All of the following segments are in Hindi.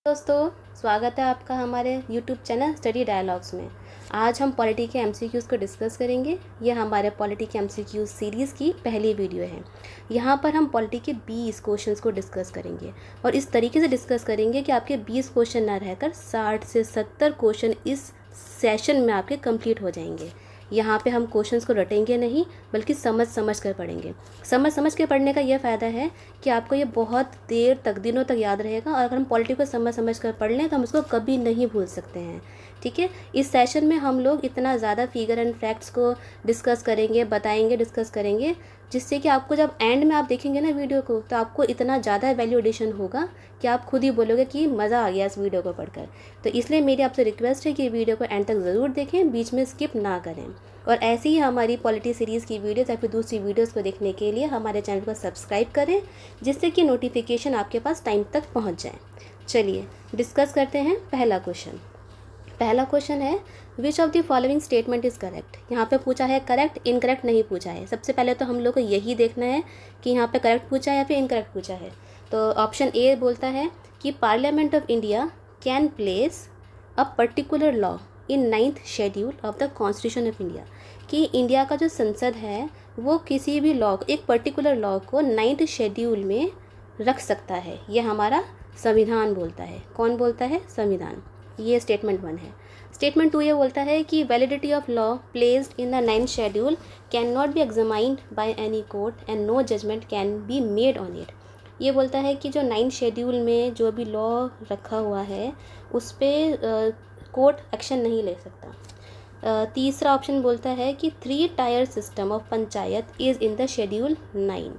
दोस्तों, स्वागत है आपका हमारे YouTube चैनल स्टडी डायलॉग्स में। आज हम पॉलिटी के MCQs को डिस्कस करेंगे। ये हमारे पॉलिटी के MCQs सीरीज़ की पहली वीडियो है। यहाँ पर हम पॉलिटी के 20 क्वेश्चंस को डिस्कस करेंगे और इस तरीके से डिस्कस करेंगे कि आपके 20 क्वेश्चन ना रहकर 60 से 70 क्वेश्चन इस सेशन में आपके कंप्लीट हो जाएंगे। यहाँ पे हम क्वेश्चंस को रटेंगे नहीं, बल्कि समझ समझ कर पढ़ेंगे। समझ समझ के पढ़ने का यह फ़ायदा है कि आपको ये बहुत देर तक, दिनों तक याद रहेगा। और अगर हम पॉलिटी को समझ समझ कर पढ़ लें तो हम उसको कभी नहीं भूल सकते हैं। ठीक है, इस सेशन में हम लोग इतना ज़्यादा फिगर एंड फैक्ट्स को डिस्कस करेंगे, बताएंगे, डिस्कस करेंगे, जिससे कि आपको जब एंड में आप देखेंगे ना वीडियो को, तो आपको इतना ज़्यादा वैल्यू एडिशन होगा कि आप खुद ही बोलोगे कि मज़ा आ गया इस वीडियो को पढ़कर। तो इसलिए मेरी आपसे रिक्वेस्ट है कि वीडियो को एंड तक ज़रूर देखें, बीच में स्किप ना करें। और ऐसी ही हमारी पॉलिटी सीरीज़ की वीडियोस या फिर दूसरी वीडियोस को देखने के लिए हमारे चैनल को सब्सक्राइब करें, जिससे कि नोटिफिकेशन आपके पास टाइम तक पहुंच जाए। चलिए डिस्कस करते हैं पहला क्वेश्चन है which of the following statement is correct. यहाँ पे पूछा है करेक्ट, इनकरेक्ट नहीं पूछा है। सबसे पहले तो हम लोग को यही देखना है कि यहाँ पे करेक्ट पूछा है या फिर इनकरेक्ट पूछा है। तो ऑप्शन ए बोलता है कि parliament of India can place a particular law in 9th schedule of the constitution of India, कि इंडिया का जो संसद है वो किसी भी लॉ, एक पर्टिकुलर लॉ को 9th शेड्यूल में रख सकता है। ये हमारा संविधान बोलता है। कौन बोलता है? संविधान। ये स्टेटमेंट 1 है। स्टेटमेंट 2 ये बोलता है कि validity of law placed in the 9th schedule can not be examined by any court and no judgement can be made on it. ये बोलता है कि जो 9th शेड्यूल में जो भी लॉ रखा हुआ है उस पर कोर्ट एक्शन नहीं ले सकता। तीसरा ऑप्शन बोलता है कि 3 tier system of panchayat is in the schedule 9,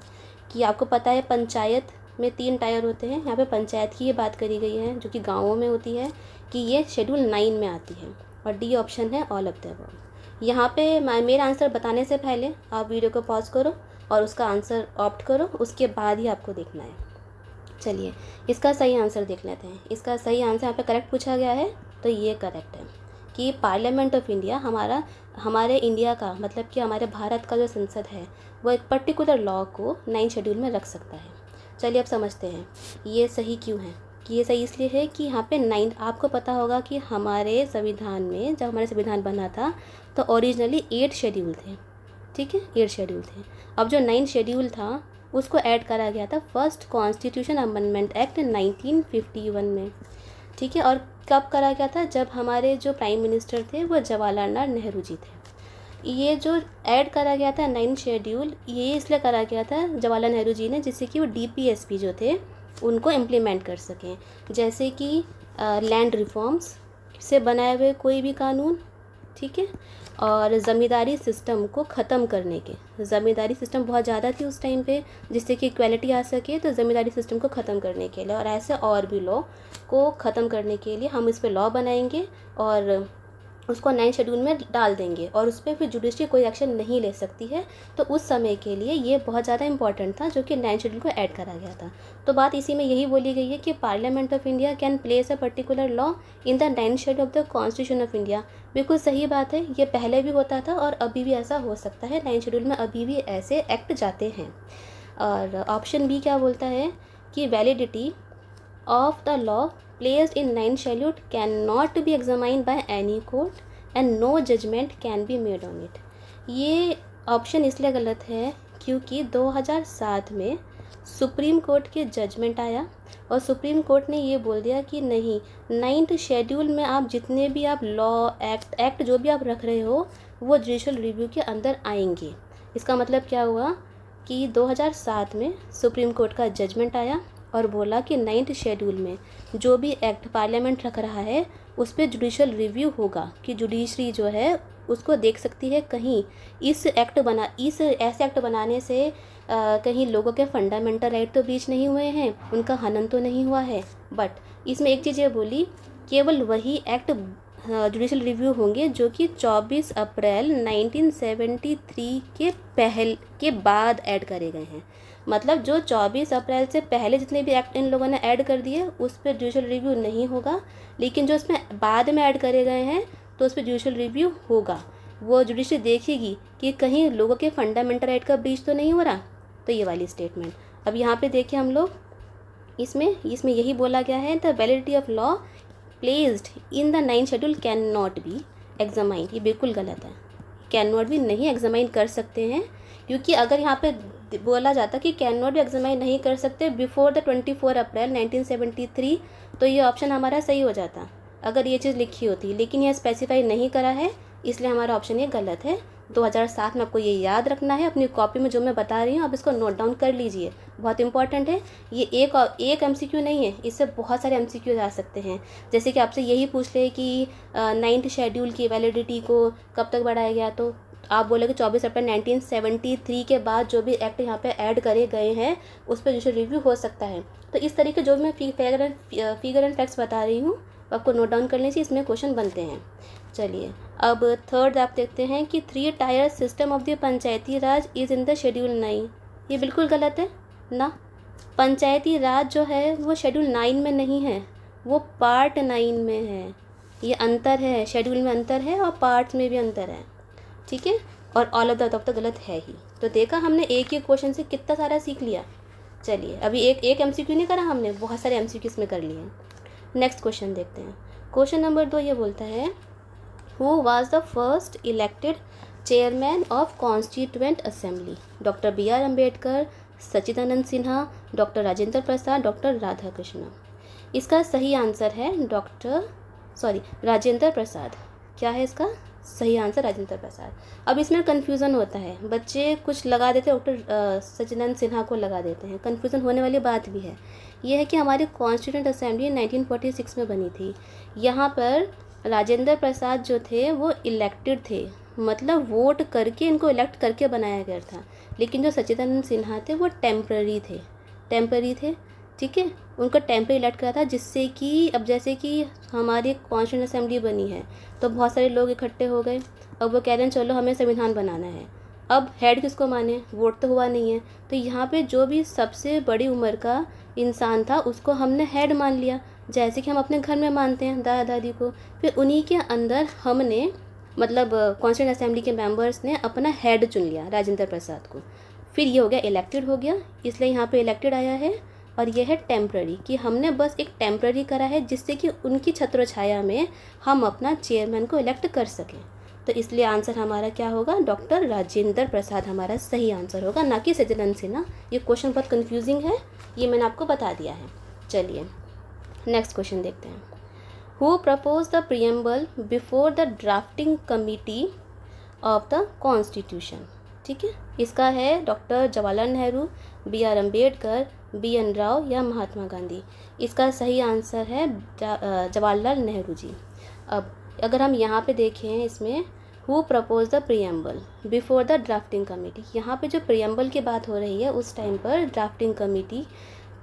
कि आपको पता है पंचायत में 3 टायर होते हैं। यहाँ पे पंचायत की ये बात करी गई है जो कि गाँवों में होती है, कि ये शेड्यूल 9 में आती है। और डी ऑप्शन है ऑल ऑफ द अबव। यहाँ पे मेरा आंसर बताने से पहले आप वीडियो को पॉज करो और उसका आंसर ऑप्ट करो, उसके बाद ही आपको देखना है। चलिए इसका सही आंसर देख लेते हैं। इसका सही आंसर यहाँ पे करेक्ट पूछा गया है, तो ये करेक्ट है कि पार्लियामेंट ऑफ इंडिया हमारे इंडिया का मतलब कि हमारे भारत का जो संसद है वो एक पर्टिकुलर लॉ को 9 शेड्यूल में रख सकता है। चलिए अब समझते हैं ये सही क्यों है। कि ये सही इसलिए है कि यहाँ पे 9, आपको पता होगा कि हमारे संविधान में, जब हमारा संविधान बना था तो ओरिजिनली 8 शेड्यूल थे। ठीक है, 8 शेड्यूल थे। अब जो 9 शेड्यूल था उसको ऐड करा गया था फर्स्ट कॉन्स्टिट्यूशन अमेंडमेंट एक्ट 1951 में। ठीक है, और कब करा गया था? जब हमारे जो प्राइम मिनिस्टर थे वो जवाहरलाल नेहरू जी थे। ये जो ऐड करा गया था 9 शेड्यूल, ये इसलिए करा गया था जवाहरलाल नेहरू जी ने, जिससे कि वो DPSP जो थे उनको इम्प्लीमेंट कर सकें। जैसे कि लैंड रिफॉर्म्स से बनाए हुए कोई भी कानून, ठीक है, और ज़मींदारी सिस्टम को ख़त्म करने के, ज़मींदारी सिस्टम बहुत ज़्यादा थी उस टाइम पे, जिससे कि इक्वालिटी आ सके, तो ज़मींदारी सिस्टम को ख़त्म करने के लिए और ऐसे और भी लॉ को ख़त्म करने के लिए हम इस पे लॉ बनाएंगे और उसको 9 शेड्यूल में डाल देंगे और उस पर फिर जुडिशरी कोई एक्शन नहीं ले सकती है। तो उस समय के लिए ये बहुत ज़्यादा इंपॉर्टेंट था जो कि 9 शेड्यूल को ऐड करा गया था। तो बात इसी में यही बोली गई है कि parliament of India can place a particular law in the 9th schedule of the constitution of India. बिल्कुल सही बात है, ये पहले भी होता था और अभी भी ऐसा हो सकता है। 9 शेड्यूल में अभी भी ऐसे एक्ट जाते हैं। और ऑप्शन बी क्या बोलता है कि validity of the law placed in 9th schedule cannot be examined by any court and no judgment can be made on it। ये ऑप्शन इसलिए गलत है क्योंकि 2007 में सुप्रीम कोर्ट के जजमेंट आया और सुप्रीम कोर्ट ने ये बोल दिया कि नहीं, 9th शेड्यूल में आप जितने भी आप लॉ एक्ट जो भी आप रख रहे हो वो जुडिशल रिव्यू के अंदर आएंगे। इसका मतलब क्या हुआ कि 2007 में सुप्रीम कोर्ट का जजमेंट आया और बोला कि 9th शेड्यूल में जो भी एक्ट पार्लियामेंट रख रहा है उस पर जुडिशल रिव्यू होगा, कि जुडिशरी जो है उसको देख सकती है कहीं इस ऐसे एक्ट बनाने से कहीं लोगों के फंडामेंटल राइट तो ब्रीच नहीं हुए हैं, उनका हनन तो नहीं हुआ है। बट इसमें एक चीज़ ये बोली, केवल वही एक्ट जुडिशल रिव्यू होंगे जो कि 24 अप्रैल 1973 के बाद ऐड करे गए हैं। मतलब जो 24 अप्रैल से पहले जितने भी एक्ट इन लोगों ने ऐड कर दिए उस पर जुडिशल रिव्यू नहीं होगा, लेकिन जो इसमें बाद में ऐड करे गए हैं तो उस पर जुडिशल रिव्यू होगा। वो जुडिशरी देखेगी कि कहीं लोगों के फंडामेंटल राइट का ब्रीच तो नहीं हो रहा। तो ये वाली स्टेटमेंट। अब यहाँ पे देखिए हम लोग इसमें इसमें यही बोला गया है, the validity of law placed in the 9th schedule can not be examined. ये बिल्कुल गलत है, कैन नॉट भी नहीं एग्जामाइन कर सकते हैं, क्योंकि अगर यहाँ पे बोला जाता कि कैन नॉट भी एग्जामाइन नहीं कर सकते बिफोर द 24 अप्रैल 1973, तो ये ऑप्शन हमारा सही हो जाता अगर ये चीज़ लिखी होती, लेकिन यह स्पेसिफाई नहीं करा है, इसलिए हमारा ऑप्शन ये गलत है। 2007 में आपको ये याद रखना है, अपनी कॉपी में जो मैं बता रही हूँ आप इसको नोट डाउन कर लीजिए, बहुत इंपॉर्टेंट है। ये एक एमसीक्यू नहीं है, इससे बहुत सारे एमसीक्यू आ सकते हैं। जैसे कि आपसे यही पूछ ले कि 9th शेड्यूल की वैलिडिटी को कब तक बढ़ाया गया, तो आप बोलोगे 24 अप्रैल 1973 के बाद जो भी एक्ट यहाँ पे ऐड करे गए हैं उस पर जो रिव्यू हो सकता है। तो इस तरीके जो मैं फिगर एंड फैक्ट्स बता रही हूँ आपको नोट डाउन कर लीजिए, इसमें क्वेश्चन बनते हैं। चलिए अब थर्ड आप देखते हैं कि 3 tier system of the Panchayati Raj is in the schedule 9। ये बिल्कुल गलत है ना, पंचायती राज जो है वो शेड्यूल 9 में नहीं है, वो पार्ट 9 में है। ये अंतर है, शेड्यूल में अंतर है और पार्ट्स में भी अंतर है, ठीक है। और ऑल ऑफ द अबव तो गलत है ही। तो देखा हमने एक ही क्वेश्चन से कितना सारा सीख लिया। चलिए अभी एक एमसीक्यू नहीं करा हमने, बहुत सारे एमसीक्यू इसमें कर लिए। नेक्स्ट क्वेश्चन देखते हैं। क्वेश्चन नंबर 2 ये बोलता है, who was the first elected chairman of constituent assembly? Doctor BR Ambedkar, Sachchidanand Sinha, doctor Rajendra Prasad, doctor Radhakrishna. इसका सही आंसर है राजेंद्र प्रसाद। क्या है इसका सही आंसर? राजेंद्र प्रसाद। अब इसमें कन्फ्यूज़न होता है, बच्चे कुछ लगा देते हैं, डॉक्टर सच्चिदानंद सिन्हा को लगा देते हैं, कन्फ्यूज़न होने वाली बात भी है। यह है कि हमारी कॉन्स्टिट्यूएंट असेंबली 1946 में बनी थी। यहाँ पर राजेंद्र प्रसाद जो थे वो इलेक्टेड थे, मतलब वोट करके इनको इलेक्ट करके बनाया गया था। लेकिन जो सच्चिदानंद सिन्हा थे वो टेम्पररी थे, ठीक है। उनका टेम्पररी इलेक्ट करा था, जिससे कि अब जैसे कि हमारी कॉन्स्टिट्यूएंट असेंबली बनी है तो बहुत सारे लोग इकट्ठे हो गए, अब वो कह रहे हैं चलो हमें संविधान बनाना है। अब हेड किसको माने, वोट तो हुआ नहीं है, तो यहाँ पे जो भी सबसे बड़ी उम्र का इंसान था उसको हमने हेड मान लिया, जैसे कि हम अपने घर में मानते हैं दादा दादी को। फिर उन्हीं के अंदर हमने मतलब कॉन्स्टिट्यूएंट असेंबली के मेंबर्स ने अपना हेड चुन लिया राजेंद्र प्रसाद को। फिर ये हो गया इलेक्टेड हो गया, इसलिए यहाँ पे इलेक्टेड आया है। और ये है टेम्प्ररी, कि हमने बस एक टेम्प्ररी करा है जिससे कि उनकी छत्र छाया में हम अपना चेयरमैन को इलेक्ट कर सकें। तो इसलिए आंसर हमारा क्या होगा? डॉक्टर राजेंद्र प्रसाद हमारा सही आंसर होगा, ना कि सच्चिदानंद सिन्हा। ये क्वेश्चन बहुत कन्फ्यूजिंग है, ये मैंने आपको बता दिया है। चलिए नेक्स्ट क्वेश्चन देखते हैं। Who propose the preamble before the drafting committee of the constitution? ठीक है, इसका है doctor Jawaharlal Nehru, BR Ambedkar, BN Rao या महात्मा गांधी। इसका सही आंसर है जवाहरलाल नेहरू जी। अब अगर हम यहाँ पे देखें इसमें, who propose the preamble before the drafting committee, यहाँ पे जो प्रियम्बल की बात हो रही है उस टाइम पर ड्राफ्टिंग कमेटी,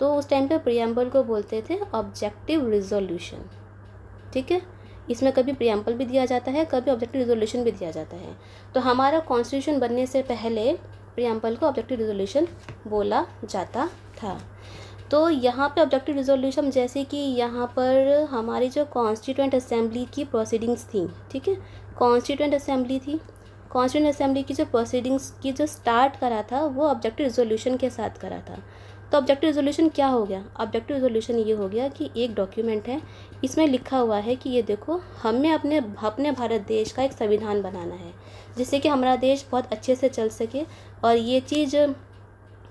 तो उस टाइम पे प्रियम्बल को बोलते थे ऑब्जेक्टिव रिजोल्यूशन। ठीक है, इसमें कभी प्रियम्बल भी दिया जाता है, कभी ऑब्जेक्टिव रिजोल्यूशन भी दिया जाता है। तो हमारा कॉन्स्टिट्यूशन बनने से पहले प्रियम्बल को ऑब्जेक्टिव रिजोल्यूशन बोला जाता था। तो यहाँ पे ऑब्जेक्टिव रिजोल्यूशन, जैसे कि यहाँ पर हमारी जो कॉन्स्टिट्यूएंट असेंबली की प्रोसीडिंग्स थी, ठीक है, कॉन्स्टिट्यूएंट असेंबली थी, कॉन्स्टिट्यूएंट असेंबली की जो प्रोसीडिंग्स की जो स्टार्ट करा था वो ऑब्जेक्टिव रिजोल्यूशन के साथ करा था। तो ऑब्जेक्टिव रिजोल्यूशन क्या हो गया? ऑब्जेक्टिव रिजोल्यूशन ये हो गया कि एक डॉक्यूमेंट है, इसमें लिखा हुआ है कि ये देखो हमें अपने भारत देश का एक संविधान बनाना है जिससे कि हमारा देश बहुत अच्छे से चल सके। और ये चीज़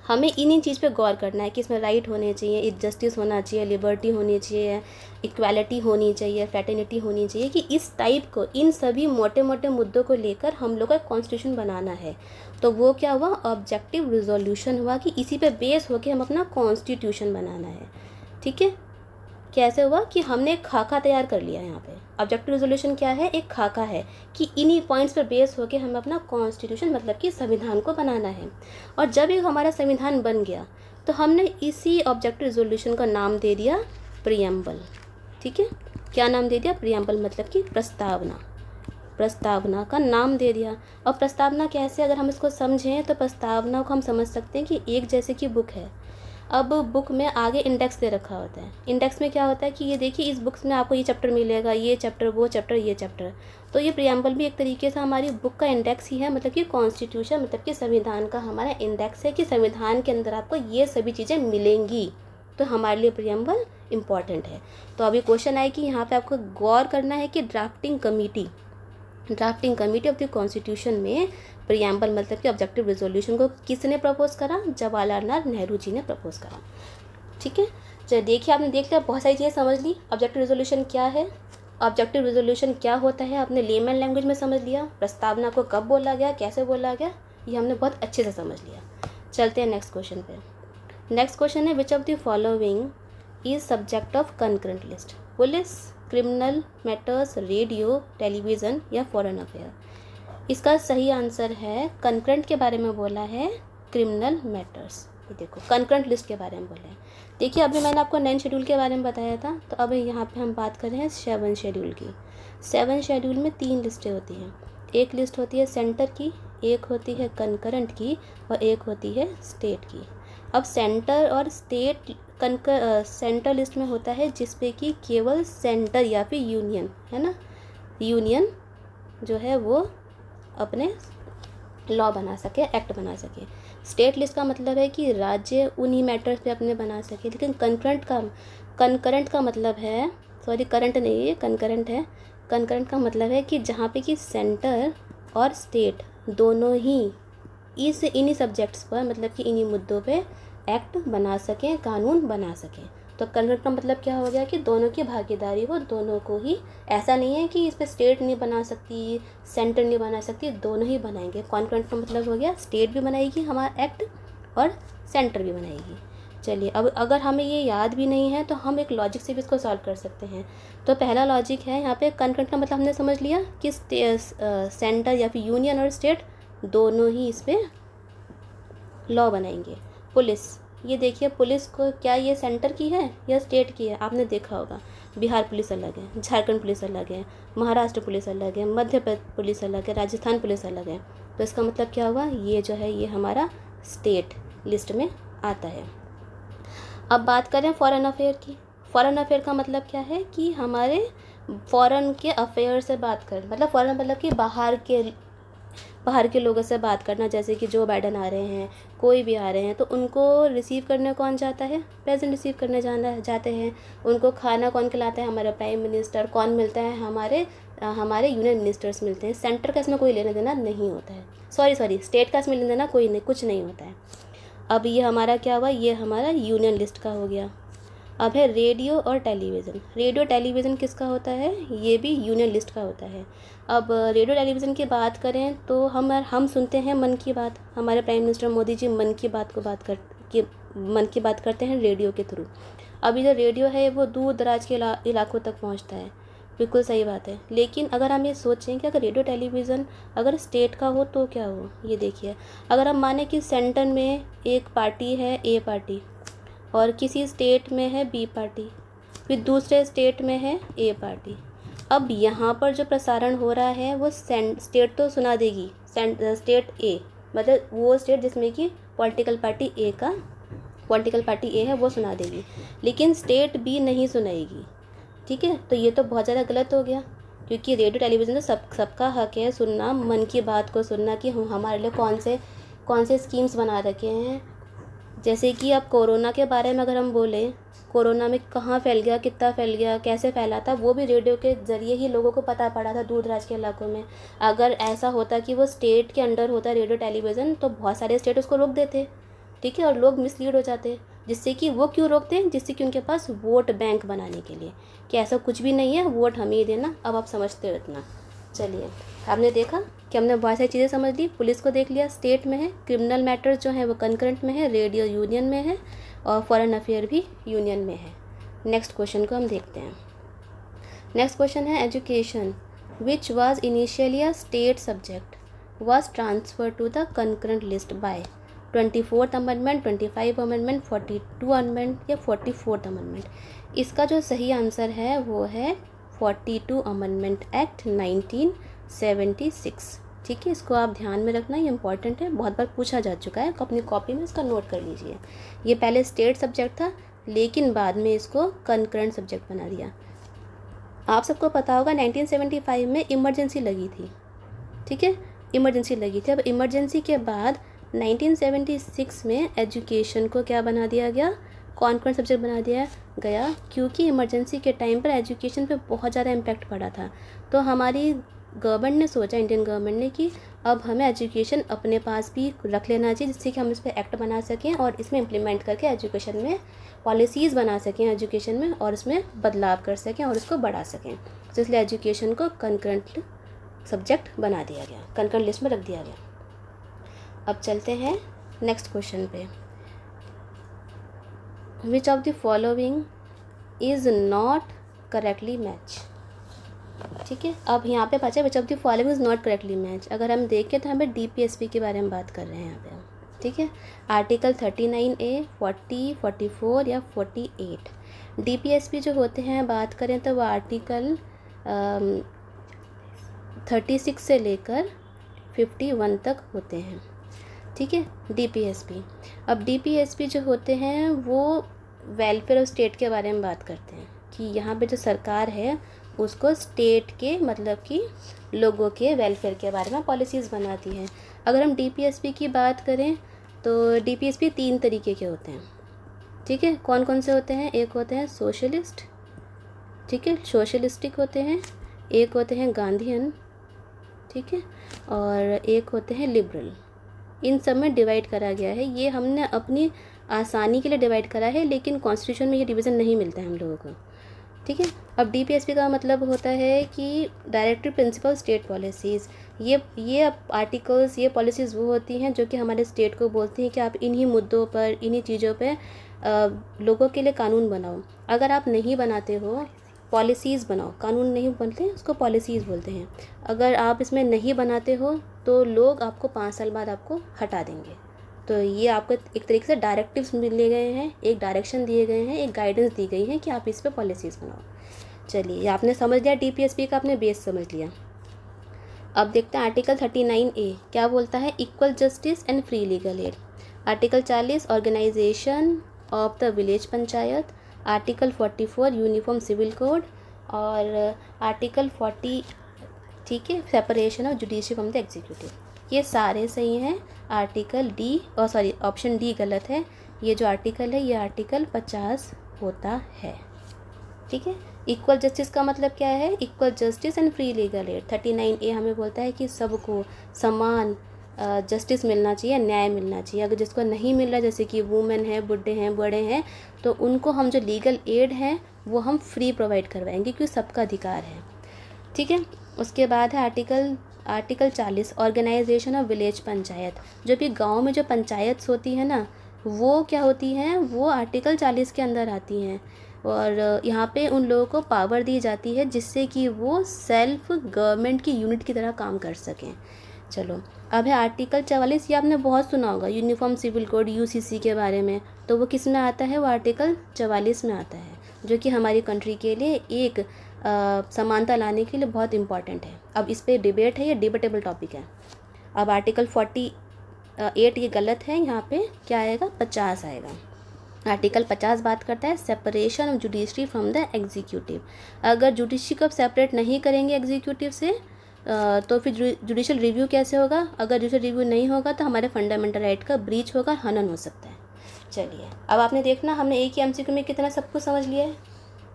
हमें इन्हीं चीज़ पे गौर करना है कि इसमें राइट होने चाहिए, जस्टिस होना चाहिए, लिबर्टी होनी चाहिए, इक्वालिटी होनी चाहिए, फ्रेटर्निटी होनी चाहिए, कि इस टाइप को, इन सभी मोटे मोटे मुद्दों को लेकर हम लोग का कॉन्स्टिट्यूशन बनाना है। तो वो क्या हुआ? ऑब्जेक्टिव रिजोल्यूशन हुआ कि इसी पे बेस होकर हम अपना कॉन्स्टिट्यूशन बनाना है। ठीक है, कैसे हुआ कि हमने एक खाका तैयार कर लिया। यहाँ पे ऑब्जेक्टिव रिजोल्यूशन क्या है? एक खाका है कि इन्हीं पॉइंट्स पर बेस होकर हमें अपना कॉन्स्टिट्यूशन मतलब कि संविधान को बनाना है। और जब एक हमारा संविधान बन गया तो हमने इसी ऑब्जेक्टिव रिजोल्यूशन का नाम दे दिया प्रियम्बल। ठीक है, क्या नाम दे दिया? प्रियम्बल, मतलब कि प्रस्तावना, प्रस्तावना का नाम दे दिया। और प्रस्तावना कैसे, अगर हम इसको समझें तो प्रस्तावना को हम समझ सकते हैं कि एक जैसे कि बुक है। अब बुक में आगे इंडेक्स दे रखा होता है। इंडेक्स में क्या होता है कि ये देखिए इस बुक्स में आपको ये चैप्टर मिलेगा, ये चैप्टर, वो चैप्टर, ये चैप्टर। तो ये प्रियम्बल भी एक तरीके से हमारी बुक का इंडेक्स ही है, मतलब कि कॉन्स्टिट्यूशन मतलब कि संविधान का हमारा इंडेक्स है कि संविधान के अंदर आपको ये सभी चीज़ें मिलेंगी। तो हमारे लिए प्रियम्बल इम्पॉर्टेंट है। तो अभी क्वेश्चन आए कि यहाँ पे आपको गौर करना है कि drafting committee of the constitution में प्रियम्बल मतलब कि ऑब्जेक्टिव रेजोल्यूशन को किसने प्रपोज करा? जवाहरलाल नेहरू जी ने प्रपोज करा। ठीक है, चलिए देखिए, आपने देख लिया, बहुत सारी चीज़ें समझ ली। ऑब्जेक्टिव रेजोल्यूशन क्या है, ऑब्जेक्टिव रेजोल्यूशन क्या होता है, आपने लेमन लैंग्वेज में समझ लिया। प्रस्तावना को कब बोला गया, कैसे बोला गया, ये हमने बहुत अच्छे से समझ लिया। चलते हैं नेक्स्ट क्वेश्चन पे। नेक्स्ट क्वेश्चन है, which of the following is subject of concurrent list? Police, criminal matters, radio, television या फॉरेन अफेयर? इसका सही आंसर है, कंकरेंट के बारे में बोला है क्रिमिनल मैटर्स। ये देखो, कंकरेंट लिस्ट के बारे में बोला है। देखिए, अभी मैंने आपको 9 शेड्यूल के बारे में बताया था, तो अब यहाँ पे हम बात कर रहे हैं 7 शेड्यूल की। 7 शेड्यूल में 3 लिस्टें होती हैं। एक लिस्ट होती है सेंटर की, एक होती है कंकरेंट की और एक होती है स्टेट की। अब सेंटर और स्टेट सेंटर लिस्ट में होता है जिसपे कि केवल सेंटर या फिर यूनियन, है ना, यूनियन जो है वो अपने लॉ बना सके, एक्ट बना सके। स्टेट लिस्ट का मतलब है कि राज्य उन्हीं मैटर्स पे अपने बना सके। लेकिन कंकरेंट का मतलब है, सॉरी करंट नहीं, ये कंकरेंट है। कंकरेंट का मतलब है कि जहाँ पे कि सेंटर और स्टेट दोनों ही इन्हीं सब्जेक्ट्स पर, मतलब कि इन्हीं मुद्दों पे एक्ट बना सकें, कानून बना सकें। तो कंकरेंट का मतलब क्या हो गया कि दोनों की भागीदारी हो, दोनों को ही, ऐसा नहीं है कि इस पर स्टेट नहीं बना सकती, सेंटर नहीं बना सकती, दोनों ही बनाएंगे। कंकरेंट का मतलब हो गया स्टेट भी बनाएगी हमारा एक्ट और सेंटर भी बनाएगी। चलिए, अब अगर हमें ये याद भी नहीं है तो हम एक लॉजिक से भी इसको सॉल्व कर सकते हैं। तो पहला लॉजिक है, यहाँ पे कंकरेंट का मतलब हमने समझ लिया कि सेंटर या फिर यूनियन और स्टेट दोनों ही इस पर लॉ बनाएंगे। पुलिस, ये देखिए, पुलिस को क्या ये सेंटर की है या स्टेट की है? आपने देखा होगा, बिहार पुलिस अलग है, झारखंड पुलिस अलग है, महाराष्ट्र पुलिस अलग है, मध्य प्रदेश पुलिस अलग है, राजस्थान पुलिस अलग है। तो इसका मतलब क्या हुआ, ये जो है ये हमारा स्टेट लिस्ट में आता है। अब बात करें फॉरेन अफेयर की। फॉरेन अफेयर का मतलब क्या है कि हमारे फॉरेन के अफेयर से बात कर, मतलब फॉरेन मतलब कि बाहर के लोगों से बात करना। जैसे कि जो बाइडन आ रहे हैं, कोई भी आ रहे हैं, तो उनको रिसीव करने कौन जाता है? प्रेजेंट रिसीव करने जाते हैं। उनको खाना कौन खिलाता है? हमारा प्राइम मिनिस्टर। कौन मिलता है? हमारे यूनियन मिनिस्टर्स मिलते हैं। सेंटर का इसमें कोई लेना देना नहीं होता है। सॉरी, स्टेट का इसमें लेना देना कुछ नहीं होता है। अब ये हमारा क्या हुआ, ये हमारा यूनियन लिस्ट का हो गया। अब है रेडियो और टेलीविज़न। रेडियो टेलीविज़न किसका होता है? ये भी यूनियन लिस्ट का होता है। अब रेडियो टेलीविज़न की बात करें तो हम सुनते हैं मन की बात। हमारे प्राइम मिनिस्टर मोदी जी मन की बात करते हैं रेडियो के थ्रू। अब ये जो रेडियो है वो दूर दराज के इलाकों तक पहुंचता है। बिल्कुल सही बात है। लेकिन अगर हम ये सोचें कि अगर रेडियो टेलीविज़न अगर स्टेट का हो तो क्या हो, ये देखिए, अगर हम माने कि सेंटर में एक पार्टी है, ए पार्टी, और किसी स्टेट में है बी पार्टी, फिर दूसरे स्टेट में है ए पार्टी। अब यहाँ पर जो प्रसारण हो रहा है वो स्टेट तो सुना देगी, स्टेट ए, मतलब वो स्टेट जिसमें कि पॉलिटिकल पार्टी ए है वो सुना देगी, लेकिन स्टेट बी नहीं सुनाएगी। ठीक है, तो ये तो बहुत ज़्यादा गलत हो गया, क्योंकि रेडियो टेलीविज़न तो सबका हक है सुनना, मन की बात को सुनना कि हमारे लिए कौन से स्कीम्स बना रखे हैं। जैसे कि अब कोरोना के बारे में अगर हम बोलें, कोरोना में कहाँ फैल गया, कितना फैल गया, कैसे फैला था, वो भी रेडियो के ज़रिए ही लोगों को पता पड़ा था दूर दराज के इलाकों में। अगर ऐसा होता कि वो स्टेट के अंडर होता रेडियो टेलीविज़न तो बहुत सारे स्टेट उसको रोक देते। ठीक है, और लोग मिसलीड हो जाते। जिससे कि वो क्यों रोकते हैं? जिससे कि उनके पास वोट बैंक बनाने के लिए, कि ऐसा कुछ भी नहीं है, वोट हमें ही देना। अब आप समझते हो इतना। चलिए, आपने देखा कि हमने बहुत सारी चीज़ें समझ ली। पुलिस को देख लिया, स्टेट में है। क्रिमिनल मैटर्स जो है वो कंकरेंट में है, रेडियो यूनियन में है, और फॉरेन अफेयर भी यूनियन में है। नेक्स्ट क्वेश्चन को हम देखते हैं। नेक्स्ट क्वेश्चन है, education which was initially a state subject was transfer to the concurrent list by 24th amendment, 25 amendment, 42 amendment या 44th अमेंडमेंट। इसका जो सही आंसर है वो है 42 अमेंडमेंट एक्ट 1976। ठीक है, इसको आप ध्यान में रखना, ये इंपॉर्टेंट है, बहुत बार पूछा जा चुका है। अपनी कॉपी में इसका नोट कर लीजिए। ये पहले स्टेट सब्जेक्ट था, लेकिन बाद में इसको कंकरेंट सब्जेक्ट बना दिया। आप सबको पता होगा 1975 में इमरजेंसी लगी थी। ठीक है, इमरजेंसी लगी थी। अब इमरजेंसी के बाद 1976 में एजुकेशन को क्या बना दिया गया? कौन कौन सब्जेक्ट बना दिया गया, क्योंकि इमरजेंसी के टाइम पर एजुकेशन पे बहुत ज़्यादा इम्पैक्ट पड़ा था। तो हमारी गवर्नमेंट ने सोचा, इंडियन गवर्नमेंट ने, कि अब हमें एजुकेशन अपने पास भी रख लेना चाहिए, जिससे कि हम इस पर एक्ट बना सकें और इसमें इम्प्लीमेंट करके एजुकेशन में पॉलिसीज़ बना सकें एजुकेशन में, और इसमें बदलाव कर सकें और इसको बढ़ा सकें। तो इसलिए एजुकेशन को कंकरेंट सब्जेक्ट बना दिया गया, कंकरेंट लिस्ट में रख दिया गया। अब चलते हैं नेक्स्ट क्वेश्चन पे। Which of the following is not correctly match. ठीक है, अब यहाँ पे बचा which of the following is not correctly match. अगर हम देखें तो हमें DPSP के बारे में बात कर रहे हैं यहाँ पे हम। ठीक है, आर्टिकल 39A, 40, 44 या 48। DPSP जो होते हैं बात करें तो वो आर्टिकल 36 से लेकर 51 तक होते हैं। ठीक है, DPSP। अब DPSP जो होते हैं वो वेलफेयर ऑफ स्टेट के बारे में बात करते हैं, कि यहाँ पे जो सरकार है उसको स्टेट के, मतलब कि लोगों के वेलफेयर के बारे में पॉलिसीज़ बनाती है। अगर हम DPSP की बात करें तो DPSP 3 तरीके के होते हैं। ठीक है, कौन कौन से होते हैं? एक होते हैं सोशलिस्ट, ठीक है, सोशलिस्टिक होते हैं, एक होते हैं गांधीयन, ठीक है, और एक होते हैं लिबरल। इन सब में डिवाइड करा गया है। ये हमने अपनी आसानी के लिए डिवाइड करा है, लेकिन कॉन्स्टिट्यूशन में ये डिवीज़न नहीं मिलता है हम लोगों को। ठीक है, अब DPSP का मतलब होता है कि डायरेक्टिव प्रिंसिपल स्टेट पॉलिसीज़। ये आर्टिकल्स, ये पॉलिसीज़ वो होती हैं जो कि हमारे स्टेट को बोलती हैं कि आप इन्हीं मुद्दों पर, इन्हीं चीज़ों पे लोगों के लिए कानून बनाओ। अगर आप नहीं बनाते हो, पॉलिसीज़ बनाओ, कानून नहीं बनते उसको पॉलिसीज़ बोलते हैं। अगर आप इसमें नहीं बनाते हो तो लोग आपको 5 साल बाद आपको हटा देंगे। तो ये आपको एक तरीके से डायरेक्टिव्स मिले गए हैं, एक डायरेक्शन दिए गए हैं, एक गाइडेंस दी गई है कि आप इस पर पॉलिसीज़ बनाओ। चलिए, आपने समझ लिया DPSP का, आपने बेस समझ लिया। अब देखते हैं आर्टिकल 39A क्या बोलता है। Equal justice and free legal aid. Article 40 organisation of the village panchayat. Article 44 uniform civil code. और आर्टिकल 40, ठीक है, separation of judiciary from the executive. ये सारे सही हैं। आर्टिकल ऑप्शन डी गलत है। ये जो आर्टिकल है ये आर्टिकल 50 होता है। ठीक है, इक्वल जस्टिस का मतलब क्या है? Equal justice and free legal add. 39A हमें बोलता है कि सबको समान जस्टिस मिलना चाहिए, न्याय मिलना चाहिए। अगर जिसको नहीं मिल रहा, जैसे कि वुमेन है, बुढ़े हैं, बड़े हैं, तो उनको हम जो लीगल एड है वो हम फ्री प्रोवाइड करवाएंगे, क्योंकि सबका अधिकार है। ठीक है, उसके बाद है article 40 organisation of village panchayat. जो भी गांव में जो पंचायत होती है ना, वो क्या होती हैं, वो आर्टिकल 40 के अंदर आती हैं। और यहाँ पे उन लोगों को पावर दी जाती है जिससे कि वो सेल्फ गवर्नमेंट की यूनिट की तरह काम कर सकें। चलो, अब है आर्टिकल 44। ये आपने बहुत सुना होगा, यूनिफॉर्म सिविल कोड, UCC के बारे में। तो वो किस में आता है? वो आर्टिकल 44 में आता है, जो कि हमारी कंट्री के लिए एक समानता लाने के लिए बहुत इंपॉर्टेंट है। अब इस पर डिबेट है, ये डिबेटेबल टॉपिक है। अब आर्टिकल 48 ये गलत है, यहाँ पे क्या आएगा? 50 आएगा। आर्टिकल 50 बात करता है separation of judiciary from the executive. अगर जुडिशरी को सेपरेट नहीं करेंगे एग्जीक्यूटिव से तो फिर जुडिशल रिव्यू कैसे होगा? अगर जुडिशल रिव्यू नहीं होगा तो हमारे फंडामेंटल राइट का ब्रीच होगा, हनन हो सकता है। चलिए, अब आपने देखना हमने एक ही MCQ में कितना सब कुछ समझ लिया है।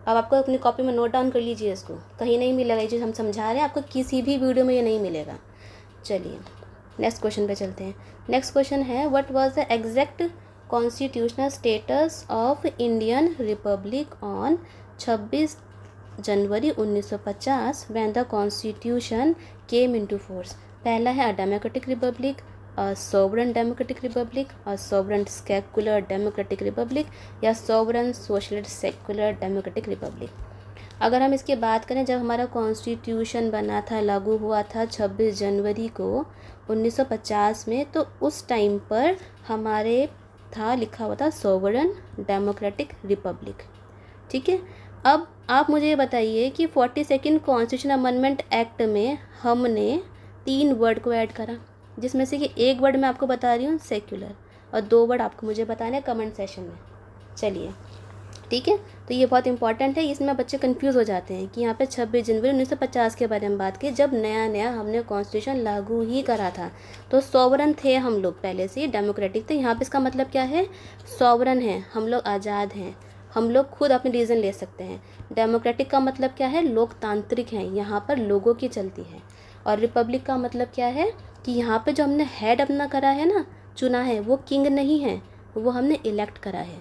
अब आपको अपनी कॉपी में नोट डाउन कर लीजिए, इसको कहीं नहीं मिलेगा। ये चीज़ हम समझा रहे हैं, आपको किसी भी वीडियो में ये नहीं मिलेगा। चलिए, नेक्स्ट क्वेश्चन पे चलते हैं। नेक्स्ट क्वेश्चन है, what was the exact constitutional status of Indian republic on 26 January 1950 when the constitution came into force. पहला है a democratic republic, a sovereign democratic republic, a sovereign secular democratic republic, या sovereign socialist secular democratic republic. अगर हम इसकी बात करें, जब हमारा कॉन्स्टिट्यूशन बना था, लागू हुआ था 26 जनवरी को 1950 में, तो उस टाइम पर हमारे था लिखा हुआ था सोवरन डेमोक्रेटिक रिपब्लिक। ठीक है, अब आप मुझे ये बताइए कि 42nd कॉन्स्टिट्यूशन अमेंडमेंट एक्ट में हमने 3 वर्ड को ऐड करा, जिसमें से कि एक वर्ड मैं आपको बता रही हूँ सेक्युलर, और 2 वर्ड आपको मुझे बताने हैं कमेंट सेशन में। चलिए, ठीक है। तो ये बहुत इंपॉर्टेंट है, इसमें बच्चे कंफ्यूज हो जाते हैं कि यहाँ पे 26 जनवरी 1950 के बारे में बात की, जब नया नया हमने कॉन्स्टिट्यूशन लागू ही करा था। तो सॉवरन थे हम लोग, पहले से डेमोक्रेटिक थे। यहाँ पे इसका मतलब क्या है, सॉवरन है, हम लोग आज़ाद हैं, हम लोग खुद अपने डिसीजन ले सकते हैं। डेमोक्रेटिक का मतलब क्या है, लोकतांत्रिक है, यहाँ पर लोगों की चलती है। और रिपब्लिक का मतलब क्या है कि यहाँ पे जो हमने हेड अपना करा है ना, चुना है, वो किंग नहीं है, वो हमने इलेक्ट करा है।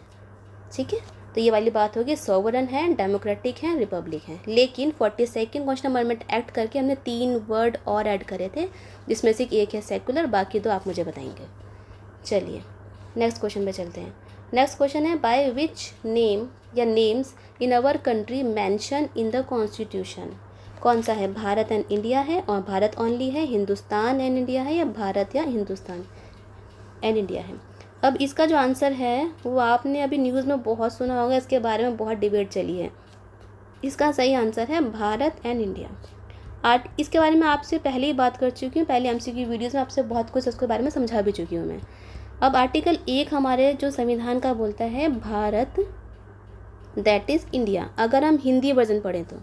ठीक है, तो ये वाली बात होगी, सॉवरन है, डेमोक्रेटिक है, रिपब्लिक है। लेकिन 42nd कॉन्स्टिट्यूशन अमेंडमेंट एक्ट करके हमने 3 वर्ड और ऐड करे थे, जिसमें से एक है सेकुलर, बाकी 2 आप मुझे बताएंगे। चलिए नेक्स्ट क्वेश्चन पे चलते हैं। नेक्स्ट क्वेश्चन है, बाय विच नेम या names in our country mention in the constitution. कौन सा है, भारत एंड इंडिया है और भारत ओनली है, हिंदुस्तान एंड इंडिया है, या भारत या हिंदुस्तान एंड इंडिया है। अब इसका जो आंसर है वो आपने अभी न्यूज़ में बहुत सुना होगा, इसके बारे में बहुत डिबेट चली है। इसका सही आंसर है भारत एंड इंडिया। इसके बारे में आपसे पहले ही बात कर चुकी हूँ, पहले एमसीक्यू वीडियोज़ में आपसे बहुत कुछ इसके बारे में समझा भी चुकी हूँ मैं। अब आर्टिकल 1 हमारे जो संविधान का बोलता है भारत दैट इज़ इंडिया, अगर हम हिंदी वर्जन पढ़ें तो,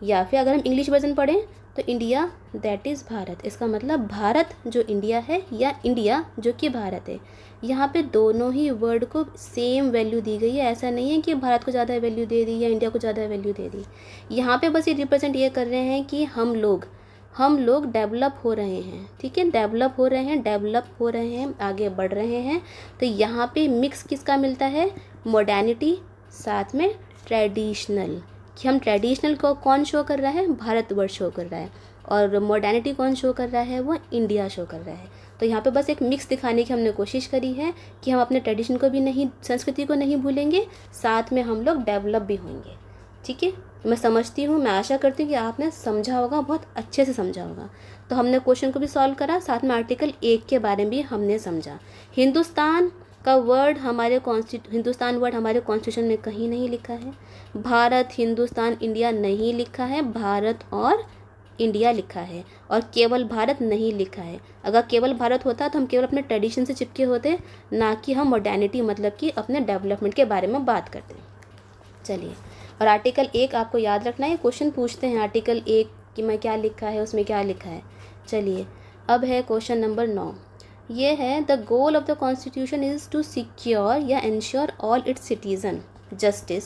या फिर अगर हम इंग्लिश वर्जन पढ़ें तो इंडिया दैट इज़ भारत। इसका मतलब भारत जो इंडिया है या इंडिया जो कि भारत है। यहाँ पे दोनों ही वर्ड को सेम वैल्यू दी गई है, ऐसा नहीं है कि भारत को ज़्यादा वैल्यू दे दी या इंडिया को ज़्यादा वैल्यू दे दी। यहाँ पे बस ये रिप्रेजेंट ये कर रहे हैं कि हम लोग डेवलप हो रहे हैं। ठीक है, डेवलप हो रहे हैं, आगे बढ़ रहे हैं। तो यहाँ पे मिक्स किसका मिलता है, मॉडर्निटी साथ में ट्रेडिशनल, कि हम ट्रेडिशनल को कौन शो कर रहा है, भारतवर्ष शो कर रहा है, और मॉडर्निटी कौन शो कर रहा है, वो इंडिया शो कर रहा है। तो यहाँ पे बस एक मिक्स दिखाने की हमने कोशिश करी है कि हम अपने ट्रेडिशन को भी नहीं, संस्कृति को नहीं भूलेंगे, साथ में हम लोग डेवलप भी होंगे। ठीक है, मैं समझती हूँ, मैं आशा करती हूँ कि आपने समझा होगा, बहुत अच्छे से समझा होगा। तो हमने क्वेश्चन को भी सॉल्व करा, साथ में आर्टिकल 1 के बारे में भी हमने समझा। हिंदुस्तान वर्ड हमारे कॉन्स्टिट्यूशन में कहीं नहीं लिखा है। भारत, हिंदुस्तान, इंडिया नहीं लिखा है, भारत और इंडिया लिखा है, और केवल भारत नहीं लिखा है। अगर केवल भारत होता तो हम केवल अपने ट्रेडिशन से चिपके होते, ना कि हम मॉडर्निटी मतलब कि अपने डेवलपमेंट के बारे में बात करते। चलिए, और आर्टिकल 1 आपको याद रखना है, क्वेश्चन पूछते हैं आर्टिकल 1 कि मैं क्या लिखा है, उसमें क्या लिखा है। चलिए, अब है क्वेश्चन नंबर 9। ये है, the goal of the constitution is to secure या insure all its citizen justice,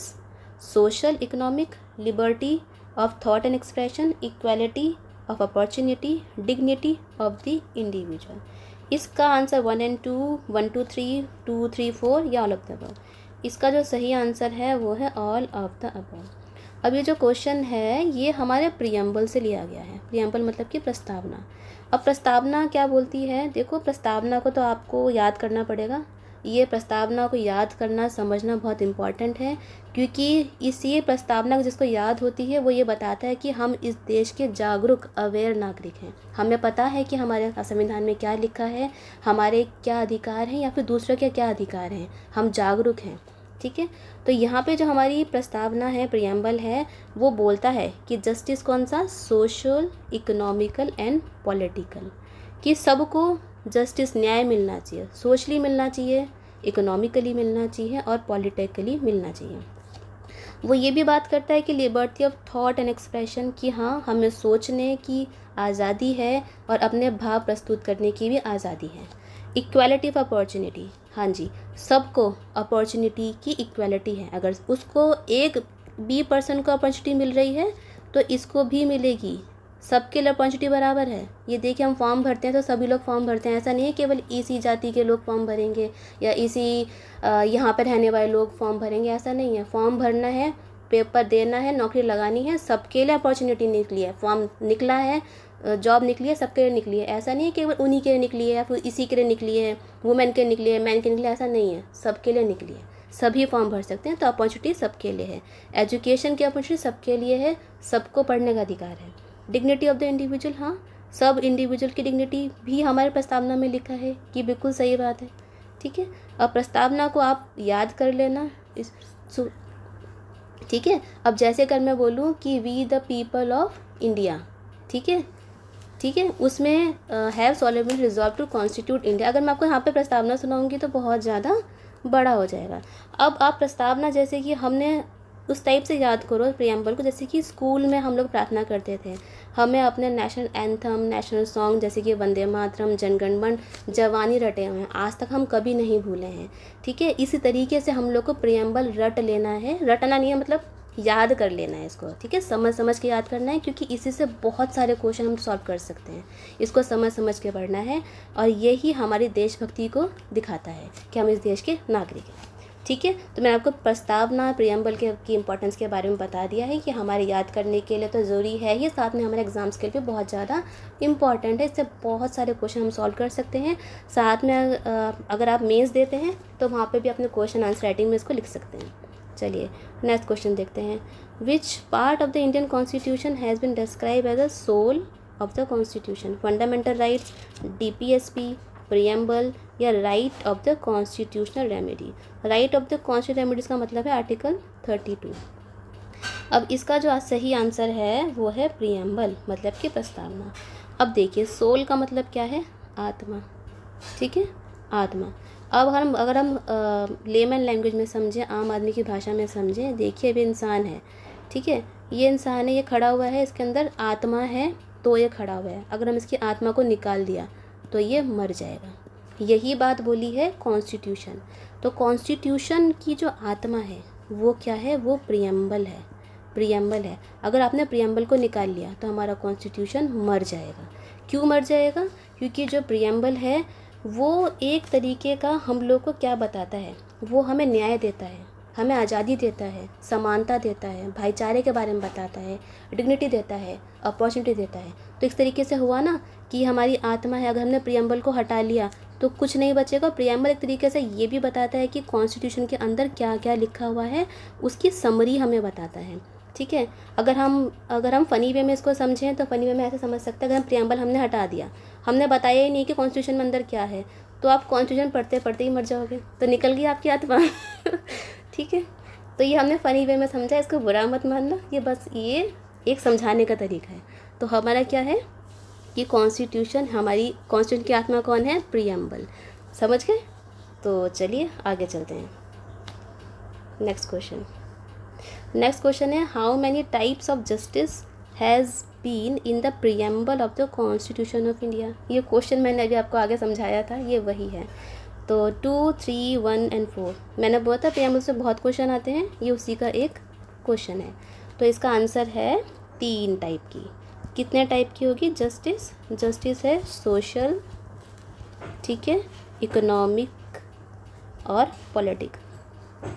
social economic liberty of thought and expression, equality of opportunity, dignity of the individual. इसका आंसर 1 and 2, 1 2 3, 2 3 4 या ऑल ऑफ द अबव। इसका जो सही आंसर है वो है ऑल ऑफ द अबव। अब ये जो क्वेश्चन है ये हमारे प्रियम्बल से लिया गया है। प्रियम्बल मतलब कि प्रस्तावना। अब प्रस्तावना क्या बोलती है, देखो प्रस्तावना को तो आपको याद करना पड़ेगा। ये प्रस्तावना को याद करना, समझना बहुत इम्पॉर्टेंट है, क्योंकि इसी प्रस्तावना जिसको याद होती है वो ये बताता है कि हम इस देश के जागरूक अवेयर नागरिक हैं। हमें पता है कि हमारे संविधान में क्या लिखा है, हमारे क्या अधिकार हैं या फिर दूसरों के क्या अधिकार हैं, हम जागरूक हैं। ठीक है, तो यहाँ पे जो हमारी प्रस्तावना है, प्रियम्बल है, वो बोलता है कि जस्टिस कौन सा, सोशल, इकोनॉमिकल एंड पॉलिटिकल, कि सबको जस्टिस, न्याय मिलना चाहिए, सोशली मिलना चाहिए, इकोनॉमिकली मिलना चाहिए और पॉलिटिकली मिलना चाहिए। वो ये भी बात करता है कि liberty of thought and expression, कि हाँ हमें सोचने की आज़ादी है और अपने भाव प्रस्तुत करने की भी आज़ादी है। इक्वालिटी ऑफ अपॉर्चुनिटी, हाँ जी, सबको अपॉर्चुनिटी की इक्वालिटी है। अगर उसको एक बी पर्सन को अपॉर्चुनिटी मिल रही है तो इसको भी मिलेगी, सबके लिए अपॉर्चुनिटी बराबर है। ये देखिए, हम फॉर्म भरते हैं तो सभी लोग फॉर्म भरते हैं, ऐसा नहीं है केवल इसी जाति के लोग फॉर्म भरेंगे या इसी यहाँ पर रहने वाले लोग फॉर्म भरेंगे, ऐसा नहीं है। फॉर्म भरना है, पेपर देना है, नौकरी लगानी है, सबके लिए अपॉर्चुनिटी निकली है, फॉर्म निकला है, जॉब निकली है, सबके लिए निकली है। ऐसा नहीं है केवल उन्हीं के लिए निकली है या फिर इसी के लिए निकली है, वुमेन के निकली है, मैन के निकली है, ऐसा नहीं है, सबके लिए निकली है, सभी फॉर्म भर सकते हैं। तो अपॉर्चुनिटी सबके लिए है, एजुकेशन की अपॉर्चुनिटी सबके लिए है, सबको पढ़ने का अधिकार है। डिग्निटी ऑफ द इंडिविजुअल, हाँ, सब इंडिविजुअल की डिग्निटी भी हमारे प्रस्तावना में लिखा है, कि बिल्कुल सही बात है। ठीक है, अब प्रस्तावना को आप याद कर लेना ठीक है। अब जैसे अगर मैं बोलूँ कि we the people of India, ठीक है, उसमें have solemnly resolve to constitute India. अगर मैं आपको यहाँ पे प्रस्तावना सुनाऊंगी तो बहुत ज़्यादा बड़ा हो जाएगा। अब आप प्रस्तावना जैसे कि हमने उस टाइप से याद करो प्रियम्बल को, जैसे कि स्कूल में हम लोग प्रार्थना करते थे, हमें अपने नेशनल एंथम, नेशनल सॉन्ग जैसे कि वंदे मातरम, जनगण मन, जवानी रटे हुए हैं, आज तक हम कभी नहीं भूले हैं। ठीक है, इसी तरीके से हम लोग को प्रियम्बल रट लेना है, रटना नहीं है मतलब याद कर लेना है इसको। ठीक है, समझ समझ के याद करना है, क्योंकि इसी से बहुत सारे क्वेश्चन हम सॉल्व कर सकते हैं। इसको समझ समझ के पढ़ना है, और यही हमारी देशभक्ति को दिखाता है कि हम इस देश के नागरिक हैं। ठीक है, तो मैंने आपको प्रस्तावना प्रियम्बल की इम्पोर्टेंस के बारे में बता दिया है कि हमारे याद करने के लिए तो ज़रूरी है ही, साथ में हमारे एग्जाम्स के लिए भी बहुत ज़्यादा इम्पॉर्टेंट है। इससे बहुत सारे क्वेश्चन हम सॉल्व कर सकते हैं। साथ में अगर आप मेंस देते हैं तो वहाँ पे भी अपने क्वेश्चन आंसर राइटिंग में इसको लिख सकते हैं। चलिए नेक्स्ट क्वेश्चन देखते हैं। Which part of the Indian constitution has been describe as a soul of the constitution? Fundamental rights, DPSP, preamble, या right of the constitutional remedy? Right of the constitutional remedies का मतलब है आर्टिकल 32। अब इसका जो सही आंसर है वो है प्रियम्बल, मतलब कि प्रस्तावना। अब देखिए, सोल का मतलब क्या है? आत्मा। ठीक है, आत्मा। अब अगर हम लेमन लैंग्वेज में समझें, आम आदमी की भाषा में समझें, देखिए अभी इंसान है, ठीक है, ये इंसान है, ये खड़ा हुआ है, इसके अंदर आत्मा है, तो ये खड़ा हुआ है। अगर हम इसकी आत्मा को निकाल दिया तो ये मर जाएगा। यही बात बोली है कॉन्स्टिट्यूशन। तो कॉन्स्टिट्यूशन की जो आत्मा है वो क्या है? वो प्रियम्बल है, प्रियम्बल है। अगर आपने प्रियम्बल को निकाल लिया तो हमारा कॉन्स्टिट्यूशन मर जाएगा। क्यों मर जाएगा? क्योंकि जो प्रियम्बल है वो एक तरीके का हम लोग को क्या बताता है? वो हमें न्याय देता है, हमें आज़ादी देता है, समानता देता है, भाईचारे के बारे में बताता है, डिग्निटी देता है, अपॉर्चुनिटी देता है। तो इस तरीके से हुआ ना कि हमारी आत्मा है, अगर हमने प्रियम्बल को हटा लिया तो कुछ नहीं बचेगा। प्रियम्बल एक तरीके से ये भी बताता है कि कॉन्स्टिट्यूशन के अंदर क्या क्या लिखा हुआ है, उसकी समरी हमें बताता है। ठीक है, अगर हम फ़नी वे में इसको समझें तो फ़नी वे में ऐसे समझ सकते हैं, अगर हम प्रियम्बल हमने हटा दिया, हमने बताया ही नहीं कि कॉन्स्टिट्यूशन में अंदर क्या है, तो आप कॉन्स्टिट्यूशन पढ़ते पढ़ते ही मर जाओगे, तो निकल गई आपकी आत्मा। ठीक है, तो ये हमने फ़नी वे में समझा, इसको बुरा मत मानना, ये बस ये एक समझाने का तरीका है। तो हमारा क्या है कि कॉन्स्टिट्यूशन, हमारी कॉन्स्टिट्यूशन की आत्मा कौन है? प्रियम्बल। समझ गए? तो चलिए आगे चलते हैं। नेक्स्ट क्वेश्चन है, how many types of justice has been in the preamble of the constitution of India? ये क्वेश्चन मैंने अभी आपको आगे समझाया था, ये वही है। तो 2, 3, 1 एंड 4 मैंने बोला था प्रियम्बल से बहुत क्वेश्चन आते हैं, ये उसी का एक क्वेश्चन है। तो इसका आंसर है 3 टाइप की। कितने टाइप की होगी जस्टिस है सोशल, ठीक है, इकोनॉमिक और पॉलिटिक।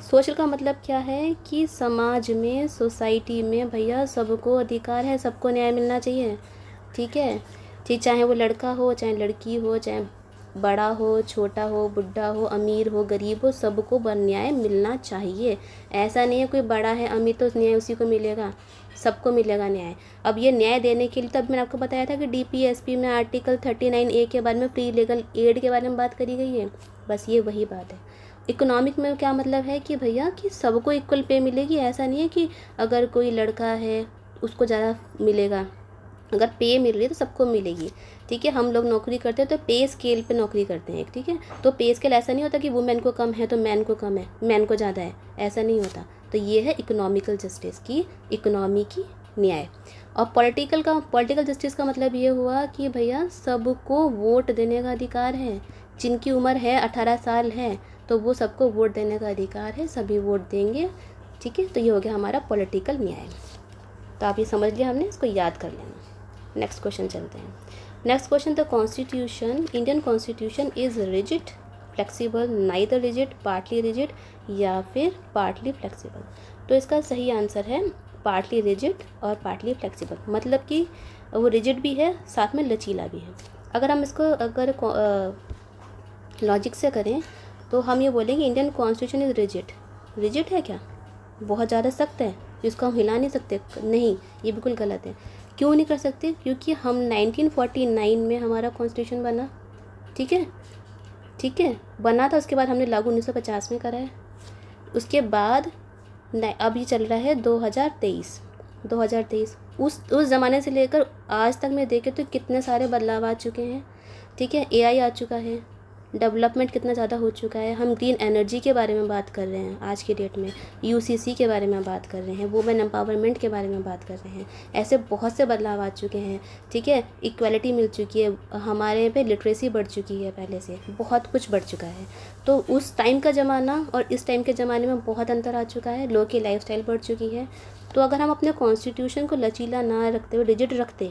सोशल का मतलब क्या है कि समाज में, सोसाइटी में भैया सबको अधिकार है, सबको न्याय मिलना चाहिए। ठीक है, चाहे वो लड़का हो, चाहे लड़की हो, चाहे बड़ा हो, छोटा हो, बुढ़ा हो, अमीर हो, गरीब हो, सबको न्याय मिलना चाहिए। ऐसा नहीं है कोई बड़ा है अमीर तो न्याय उसी को मिलेगा, सबको मिलेगा न्याय। अब ये न्याय देने के लिए तब मैंने आपको बताया था कि DPSP में आर्टिकल 39A के बारे में, फ्री लीगल एड के बारे में बात करी गई है। बस ये वही बात है। इकोनॉमिक में क्या मतलब है कि भैया कि सबको इक्वल पे मिलेगी। ऐसा नहीं है कि अगर कोई लड़का है उसको ज़्यादा मिलेगा, अगर पे मिल रही है तो सबको मिलेगी। ठीक है, हम लोग नौकरी करते हैं तो पे स्केल पे नौकरी करते हैं। ठीक है, तो पे स्केल ऐसा नहीं होता कि वुमेन को कम है तो मैन को कम है, मैन को ज़्यादा है, ऐसा नहीं होता। तो ये है इकोनॉमिकल जस्टिस की, इकोनॉमी की न्याय। और पॉलिटिकल जस्टिस का मतलब ये हुआ कि भैया सबको वोट देने का अधिकार है। जिनकी उम्र है 18 साल है तो वो सबको वोट देने का अधिकार है, सभी वोट देंगे। ठीक है, तो ये हो गया हमारा पॉलिटिकल न्याय। तो आप ये समझ लिया, हमने इसको याद कर लेना। नेक्स्ट क्वेश्चन चलते हैं। Next question, the constitution, Indian constitution is rigid, flexible, neither rigid, partly rigid, या फिर पार्टली फ्लेक्सिबल? तो इसका सही आंसर है पार्टली रिजिड और पार्टली फ्लेक्सिबल। मतलब कि वो रिजिड भी है, साथ में लचीला भी है। अगर हम इसको अगर लॉजिक से करें तो हम ये बोलेंगे Indian constitution is rigid. Rigid है क्या? बहुत ज़्यादा सख्त है जिसको हम हिला नहीं सकते? नहीं, ये बिल्कुल गलत है। क्यों नहीं कर सकते? क्योंकि हम 1949 में हमारा कॉन्स्टिट्यूशन बना। ठीक है, बना था, उसके बाद हमने लागू 1950 में करा है। उसके बाद अब ये चल रहा है 2023। उस ज़माने से लेकर आज तक में देखें तो कितने सारे बदलाव आ चुके हैं। ठीक है, AI आ चुका है, डेवलपमेंट कितना ज़्यादा हो चुका है। हम ग्रीन एनर्जी के बारे में बात कर रहे हैं आज की डेट में, यूसीसी के बारे में बात कर रहे हैं, वुमेन एम्पावरमेंट के बारे में बात कर रहे हैं। ऐसे बहुत से बदलाव आ चुके हैं, ठीक है। इक्वालिटी मिल चुकी है, हमारे यहाँ पे लिटरेसी बढ़ चुकी है, पहले से बहुत कुछ बढ़ चुका है। तो उस टाइम का ज़माना और इस टाइम के ज़माने में बहुत अंतर आ चुका है, लोगों की लाइफस्टाइल बढ़ चुकी है। तो अगर हम अपने कॉन्स्टिट्यूशन को लचीला ना रखते हुए रिजिड रखते,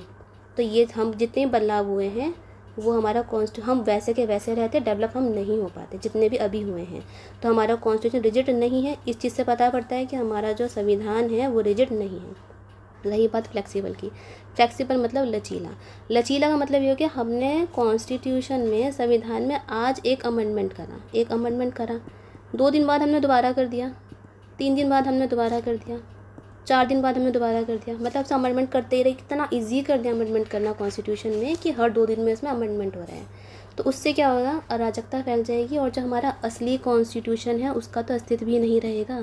तो ये हम जितने बदलाव हुए हैं वो हमारा हम वैसे के वैसे रहते, डेवलप हम नहीं हो पाते जितने भी अभी हुए हैं। तो हमारा कॉन्स्टिट्यूशन रिजिड नहीं है, इस चीज़ से पता पड़ता है कि हमारा जो संविधान है वो रिजिड नहीं है। रही बात फ्लेक्सिबल की, फ्लेक्सिबल मतलब लचीला। लचीला का मतलब ये हो कि हमने कॉन्स्टिट्यूशन में, संविधान में आज एक अमेंडमेंट करा, 2 दिन बाद हमने दोबारा कर दिया, 3 दिन बाद हमने दोबारा कर दिया, 4 दिन बाद हमने दोबारा कर दिया, मतलब से अमेंडमेंट करते ही रहे। कितना ईजी कर दिया अमेंडमेंट करना कॉन्स्टिट्यूशन में कि हर 2 दिन में इसमें अमेंडमेंट हो रहा है। तो उससे क्या होगा, अराजकता फैल जाएगी और जो हमारा असली कॉन्स्टिट्यूशन है उसका तो अस्तित्व भी नहीं रहेगा,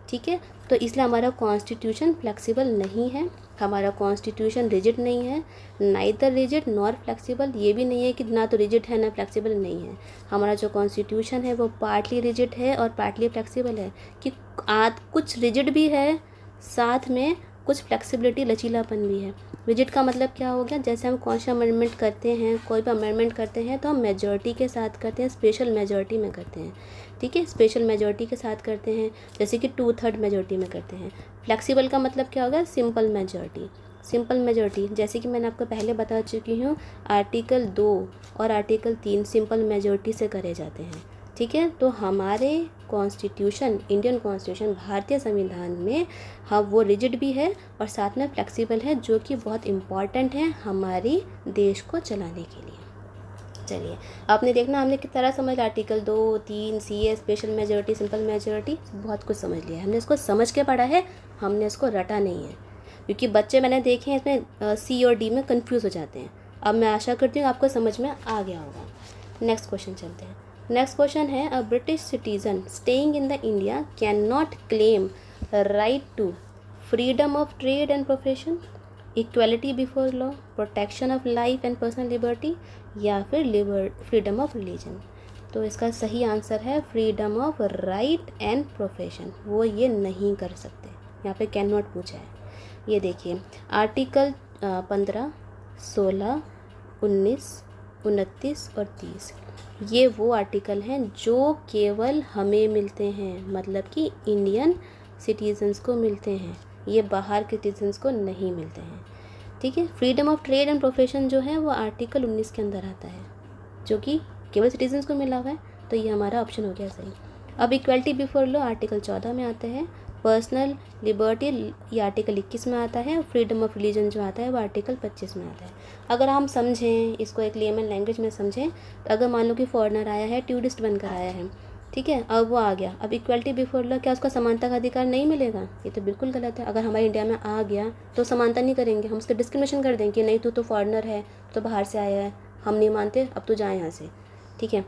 ठीक है। तो इसलिए हमारा कॉन्स्टिट्यूशन फ्लेक्सिबल नहीं है, हमारा कॉन्स्टिट्यूशन रिजिड नहीं है, नाइदर रिजिड नॉर फ्लेक्सिबल। ये भी नहीं है कि ना तो रिजिड है ना फ्लेक्सिबल नहीं है। हमारा जो कॉन्स्टिट्यूशन है वो पार्टली रिजिड है और पार्टली फ्लेक्सिबल है, कि कुछ रिजिड भी है, साथ में कुछ फ्लेक्सिबिलिटी, लचीलापन भी है। रिजिड का मतलब क्या हो गया, जैसे हम कौन सा अमेंडमेंट करते हैं, कोई भी अमेंडमेंट करते हैं तो हम मेजॉरिटी के साथ करते हैं, स्पेशल मेजॉरिटी में करते हैं, ठीक है। स्पेशल मेजॉरिटी के साथ करते हैं, जैसे कि 2/3 मेजॉरिटी में करते हैं। फ्लेक्सिबल का मतलब क्या होगा, सिंपल मेजॉरिटी। सिंपल मेजॉरिटी जैसे कि मैंने आपको पहले बता चुकी हूँ, आर्टिकल 2 और आर्टिकल 3 सिंपल मेजॉरिटी से करे जाते हैं, ठीक है। तो हमारे कॉन्स्टिट्यूशन, इंडियन कॉन्स्टिट्यूशन, भारतीय संविधान में हाँ वो रिजिड भी है और साथ में फ्लेक्सिबल है, जो कि बहुत इम्पॉर्टेंट है हमारी देश को चलाने के लिए। चलिए, आपने देखना हमने किस तरह समझ, article 2, 3, CA, special majority, simple majority, बहुत कुछ समझ लिया है हमने। इसको समझ के पढ़ा है, हमने इसको रटा नहीं है, क्योंकि बच्चे मैंने देखे हैं इसमें सी और डी में कंफ्यूज हो जाते हैं। अब मैं आशा करती हूँ आपको समझ में आ गया होगा। नेक्स्ट क्वेश्चन चलते हैं। नेक्स्ट क्वेश्चन है, a British citizen staying in the India can not claim right to freedom of trade and profession, equality before law, protection of life and personal liberty, या फिर फ्रीडम ऑफ रिलीजन। तो इसका सही आंसर है freedom of right and profession. वो ये नहीं कर सकते, यहाँ पे कैन नॉट पूछा है। ये देखिए, आर्टिकल 15, 16, 19, 29 और 30, ये वो आर्टिकल हैं जो केवल हमें मिलते हैं, मतलब कि इंडियन सिटीजन्स को मिलते हैं, ये बाहर के सिटीजन्स को नहीं मिलते हैं, ठीक है। Freedom of trade and profession जो है वो आर्टिकल 19 के अंदर आता है, जो कि केवल सिटीजन्स को मिला हुआ है, तो ये हमारा ऑप्शन हो गया सही। अब इक्वलिटी बिफोर लॉ आर्टिकल 14 में आता है, पर्सनल लिबर्टी ये आर्टिकल 21 में आता है, और फ्रीडम ऑफ रिलीजन जो आता है वो आर्टिकल 25 में आता है। अगर हम समझें इसको, एक लेमन लैंग्वेज में समझें, तो अगर मान लो कि फॉरेनर आया है, टूरिस्ट बनकर आया है, ठीक है, अब वो आ गया, अब इक्वलिटी बिफोर लॉ, क्या उसका समानता का अधिकार नहीं मिलेगा? ये तो बिल्कुल गलत है। अगर हमारे इंडिया में आ गया तो समानता नहीं करेंगे, हम उसका डिस्क्रिमिनेशन कर देंगे कि नहीं तू तो फॉरेनर है, तो बाहर से आया है, हम नहीं मानते, अब तो जाए यहाँ से, ठीक है।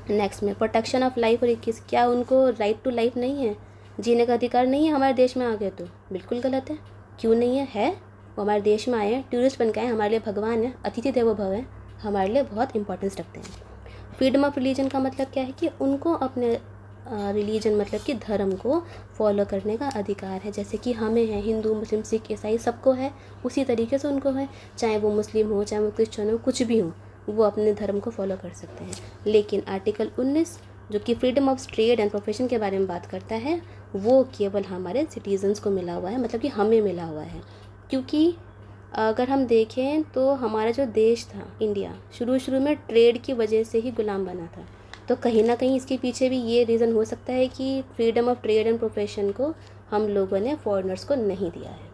नेक्स्ट में प्रोटेक्शन ऑफ लाइफ और 21, क्या उनको राइट टू लाइफ नहीं है, जीने का अधिकार नहीं है हमारे देश में आ गए? तो बिल्कुल गलत है। क्यों नहीं है? वो हमारे देश में आए हैं, टूरिस्ट बन के आए, हमारे लिए भगवान है, अतिथि देवो भव है, हमारे लिए बहुत इंपॉर्टेंस रखते हैं। फ्रीडम ऑफ रिलीजन का मतलब क्या है कि उनको अपने रिलीजन मतलब कि धर्म को फॉलो करने का अधिकार है, जैसे कि हमें है, हिंदू, मुस्लिम, सिख, ईसाई सबको है, उसी तरीके से उनको है, चाहे वो मुस्लिम हो, चाहे वो क्रिश्चियन हो, कुछ भी हो, वो अपने धर्म को फॉलो कर सकते हैं। लेकिन आर्टिकल 19 जो कि freedom of trade and profession के बारे में बात करता है, वो केवल हमारे सिटीजन्स को मिला हुआ है, मतलब कि हमें मिला हुआ है। क्योंकि अगर हम देखें तो हमारा जो देश था इंडिया, शुरू में ट्रेड की वजह से ही गुलाम बना था, तो कहीं ना कहीं इसके पीछे भी ये रीज़न हो सकता है कि freedom of trade and profession को हम लोगों ने फॉरेनर्स को नहीं दिया है।